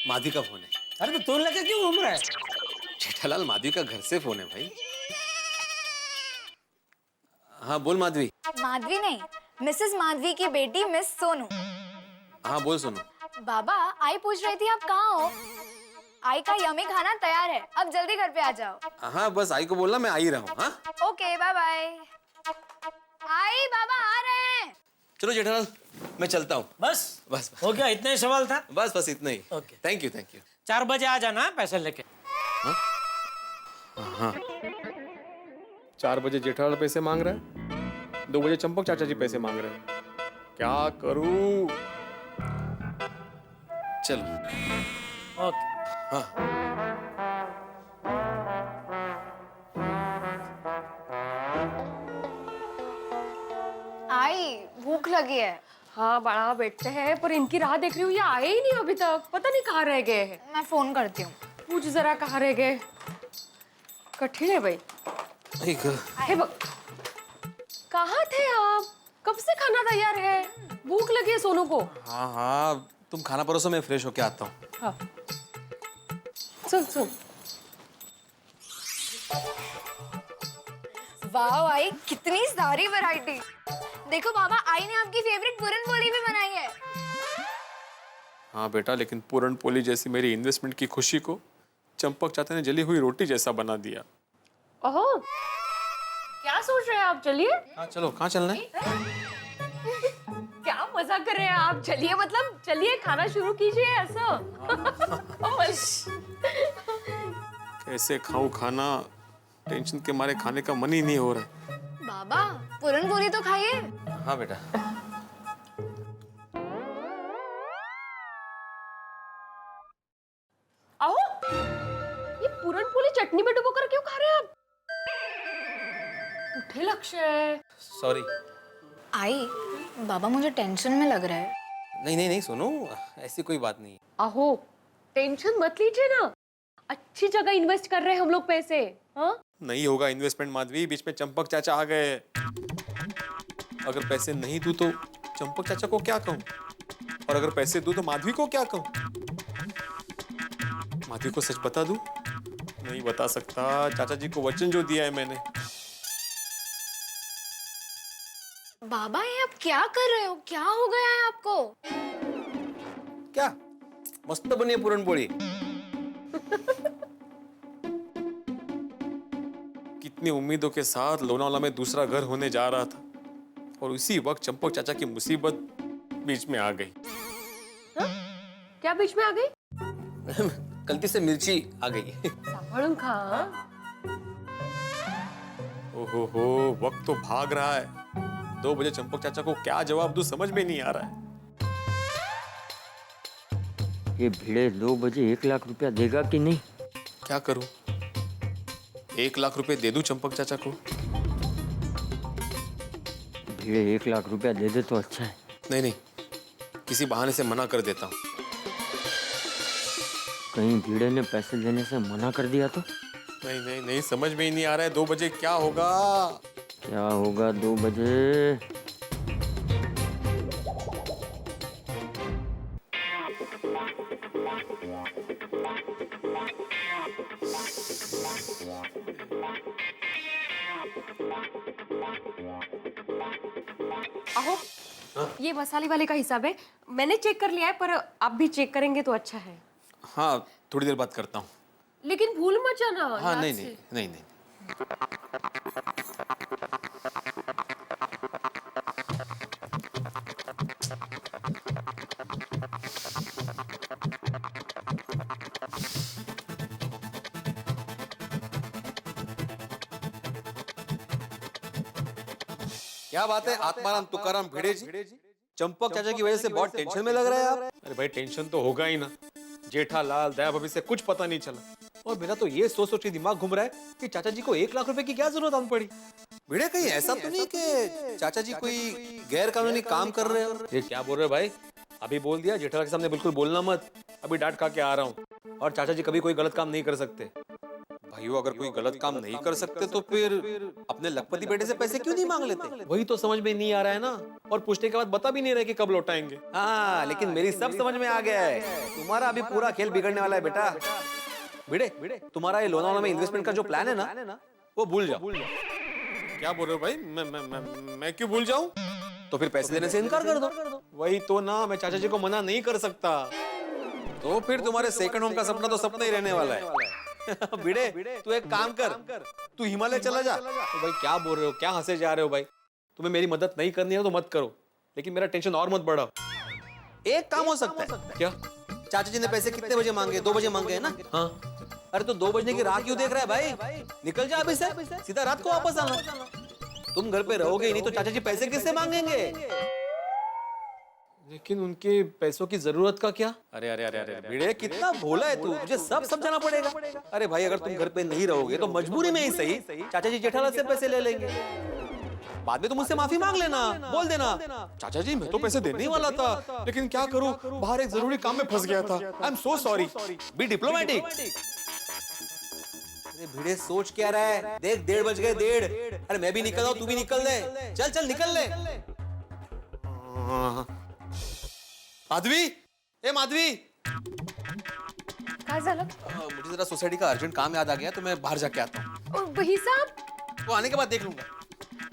माधवी का फोन है। अरे तो तू लेके क्यों घूम रहा है? जेठालाल, माधवी का घर से फोन है भाई। हाँ बोल माधवी। माधवी नहीं, मिसेस माधवी की बेटी मिस सोनू। हाँ बोल सोनू। बाबा, आई पूछ रही थी आप कहाँ हो? आई का यम्मी खाना तैयार है, अब जल्दी घर पे आ जाओ। हाँ बस आई को बोलना, मैं आ ही रहा हूँ। हाँ ओके, बाय बाय। आई बाबा आ रहे हैं। चलो जेठालाल, मैं चलता हूँ। बस हो गया, इतना ही सवाल था। बस इतना ही। ओके। Thank you. 4 बजे आ जाना पैसे लेके। हाँ 4 बजे जेठालाल पैसे मांग रहा है, 2 बजे चंपक चाचा जी पैसे मांग रहे हैं। क्या करूं? चलो। ओके। हाँ आई, भूख लगी है। हाँ बड़ा बैठते हैं, पर इनकी राह देख रही हूँ, ये आए ही नहीं अभी तक। पता नहीं कहाँ रह गए हैं। मैं फोन करती हूँ। पूछ जरा कहाँ रह गए। कठिन है भाई। कहाँ थे आप? कब से खाना तैयार है? भूख लगी है सोनू को। हाँ तुम खाना परोसो, मैं फ्रेश होके आता हूँ। हाँ सुन। वाह आई, कितनी सारी वैरायटी। देखो बाबा, आई ने आपकी फेवरेट पूरन पोली भी बनाई है। हाँ बेटा, लेकिन पूरन पोली जैसी मेरी इन्वेस्टमेंट की खुशी को चंपक चाचा ने जली हुई रोटी जैसा बना दिया। ओहो, क्या सोच रहे हैं आप? चलिए। हाँ चलो, कहाँ चलना है? क्या मजा कर रहे हैं आप? चलिए, मतलब चलिए, खाना शुरू कीजिए। ऐसा कैसे खाऊं खाना? टेंशन के मारे खाने का मन ही नहीं हो रहा है। बाबा, पूरन पोली तो खाइए। हाँ बेटा। आओ, ये पूरन पोली चटनी में डुबोकर क्यों खा रहे हैं आप? उठे लक्ष्य। सॉरी। आई, बाबा मुझे टेंशन में लग रहा है। नहीं सुनो, ऐसी कोई बात नहीं। आहो, टेंशन मत लीजिए ना, अच्छी जगह इन्वेस्ट कर रहे हैं हम लोग पैसे। हाँ नहीं होगा इन्वेस्टमेंट माधवी, बीच में चंपक चाचा आ गए। अगर पैसे नहीं दूं तो चंपक चाचा को क्या कहूं, और अगर पैसे दूं तो माधवी को क्या कहूं? माधवी को सच बता दूं? नहीं बता सकता, चाचा जी को वचन जो दिया है मैंने। बाबा, ये आप क्या कर रहे हो? क्या हो गया है आपको? क्या मस्त बनी है पूरन पोली। कितनी उम्मीदों के साथ लोनावाला में दूसरा घर होने जा रहा था, और उसी वक्त चंपक चाचा की मुसीबत बीच में आ गई। क्या बीच में आ गई? गलती से मिर्ची आ गई। संभळून खा। ओहो, वक्त तो भाग रहा है। 2 बजे चंपक चाचा को क्या जवाब दूं समझ में नहीं आ रहा है। ये भिड़े 2 बजे 1 लाख रुपया देगा कि नहीं? क्या करूं? 1 लाख रुपए दे दूं चंपक चाचा को? भिड़े 1 लाख रुपया दे दे तो अच्छा है। नहीं, किसी बहाने से मना कर देता हूं। कहीं भिड़े ने पैसे देने से मना कर दिया तो? नहीं, समझ में ही नहीं आ रहा है। 2 बजे क्या होगा? क्या होगा 2 बजे? आहो, ये मसाले वाले का हिसाब है, मैंने चेक कर लिया है, पर आप भी चेक करेंगे तो अच्छा है। हाँ थोड़ी देर बात करता हूँ। लेकिन भूल मत जाना। हाँ याद नहीं। से। क्या बात है आत्माराम तुकाराम भिड़े जी, चंपक चाचा की वजह से बहुत टेंशन में लग रहा है आप। अरे भाई टेंशन तो होगा ही ना, जेठालाल दया भाभी से कुछ पता नहीं चला, और मेरा तो ये सोच सोच के दिमाग घूम रहा है कि चाचा जी को 1 लाख रुपए की क्या जरूरत आन पड़ी। भिड़े कहीं ऐसा तो नहीं कि चाचा जी कोई गैर कानूनी काम कर रहे हो? ये क्या बोल रहे हो भाई? अभी बोल दिया, जेठालाल के सामने बिल्कुल बोलना मत। अभी डांट खा के आ रहा हूँ। और चाचा जी कभी कोई गलत काम नहीं कर सकते। भाइयों, अगर कोई गलत काम नहीं कर सकते तो फिर अपने लखपति बेटे से पैसे क्यों नहीं मांग लेते? वही तो समझ में नहीं आ रहा है ना। और पूछने के बाद बता भी नहीं रहे कि कब लौटाएंगे। हाँ, लेकिन मेरी सब समझ में आ गया है। तुम्हारा अभी पूरा खेल बिगड़ने वाला है बेटा। भिड़े, तुम्हारा ये लोनावाला में इन्वेस्टमेंट का जो प्लान है ना, वो भूल जाओ। क्या बोल रहे हो भाई? मैं क्यों भूल जाऊं? तो फिर पैसे देने से इनकार कर दो। वही तो ना, मैं चाचा जी को मना नहीं कर सकता। तो फिर तुम्हारे सेकंड होम का सपना तो सपना ही रहने वाला है। भिड़े, तू एक काम कर, तू हिमालय चला जा। तो भाई क्या बोल रहे हो? क्या हंसे जा रहे हो भाई? तुम्हें मेरी मदद नहीं करनी है तो मत करो, लेकिन मेरा टेंशन और मत बढ़ाओ। एक काम हो सकता है। क्या? चाचा जी ने पैसे कितने बजे मांगे? 2 बजे मांगे है ना? हाँ। अरे तो 2 बजने की राह क्यों देख रहा है भाई? निकल जा अभी से, सीधा रात को वापस आना। तुम घर पे रहोगे ही नहीं तो चाचा जी पैसे किससे मांगेंगे? लेकिन उनके पैसों की जरूरत का क्या? अरे अरे अरे अरे भिड़े, कितना भोला है तू, तुझे सब समझाना पड़ेगा। अरे भाई, अगर तुम घर पे नहीं रहोगे तो मजबूरी में ही सही चाचा जी जेठालाल से पैसे ले लेंगे। बाद में तुम मुझसे माफी मांग लेना, बोल देना चाचा जी मैं तो पैसे देने ही वाला था, लेकिन क्या करूं, बाहर एक जरूरी काम में फंस गया था। I am so sorry. B diplomatic. अरे भिड़े, सोच क्या रहा है? देख 1:30 बज गए, 1:30। अरे मैं भी निकल रहा हूं, तू भी निकल ले। चल चल निकल ले। माधवी, ए माधवी, काय झालं? मुझे जरा सोसाइटी का अर्जेंट काम याद आ गया तो मैं बाहर जाके आता हूँ। वही साहब, वो आने के बाद देख लूंगा।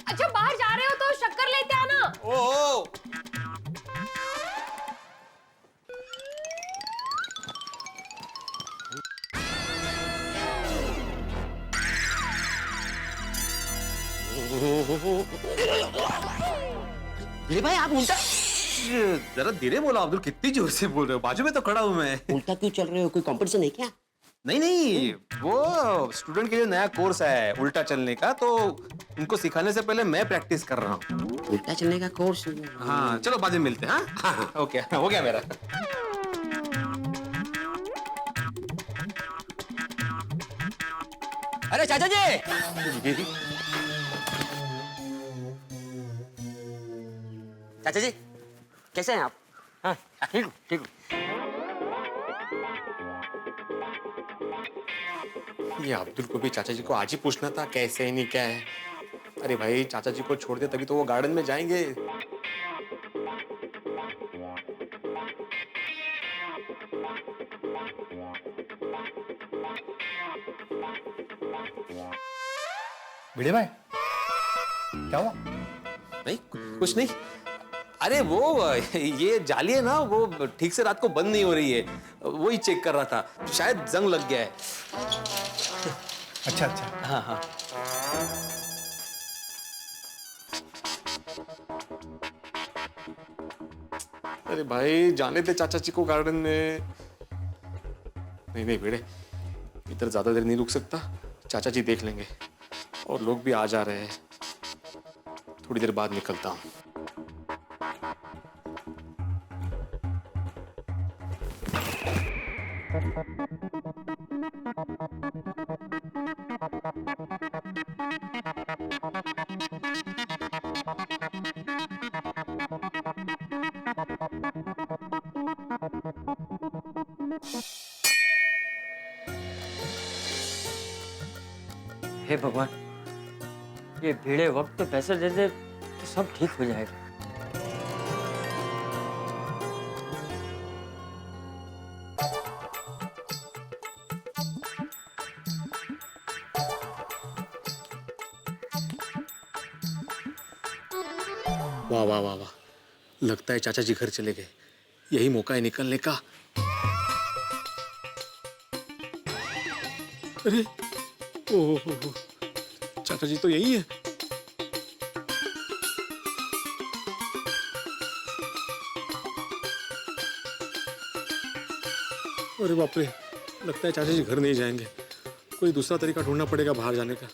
अच्छा बाहर जा रहे हो तो शक्कर लेते आना। ओह, ये भाई आप उल्टा जरा धीरे बोलो अब्दुल, कितनी जोर से बोल रहे हो? बाजू में तो खड़ा हूं मैं। उल्टा क्यों चल रहे हो? कोई कंपटीशन है क्या? नहीं, वो स्टूडेंट के लिए नया कोर्स है उल्टा चलने का, तो उनको सिखाने से पहले मैं प्रैक्टिस कर रहा हूँ। उल्टा चलने का कोर्स? हाँ चलो बाद में मिलते हैं। हाँ ओके, हो गया मेरा। अरे चाचा जी, चाचा जी कैसे हैं आप? हाँ ठीक हूँ, ठीक हूँ। ये अब्दुल को भी चाचा जी को आज ही पूछना था कैसे है नहीं क्या है। अरे भाई, चाचा जी को छोड़ दे तभी तो वो गार्डन में जाएंगे। भिड़े भाई क्या हुआ? नहीं कुछ नहीं। अरे वो ये जाली है ना, वो ठीक से रात को बंद नहीं हो रही है, वही चेक कर रहा था, शायद जंग लग गया है। अच्छा अच्छा। हाँ हाँ। अरे भाई जाने दे चाचा जी को गार्डन में। नहीं नहीं भिड़े, इधर ज्यादा देर नहीं रुक सकता, चाचा जी देख लेंगे और लोग भी आ जा रहे हैं। थोड़ी देर बाद निकलता हूँ। हे भगवान, ये भीड़े वक्त पे पैसे दे दे तो सब ठीक हो जाएगा। वाह वाह वाह वाह, लगता है चाचा जी घर चले गए। यही मौका है निकलने का। अरे ओह, चाचा जी तो यही है। अरे बाप रे, लगता है चाचा जी घर नहीं जाएंगे। कोई दूसरा तरीका ढूंढना पड़ेगा बाहर जाने का।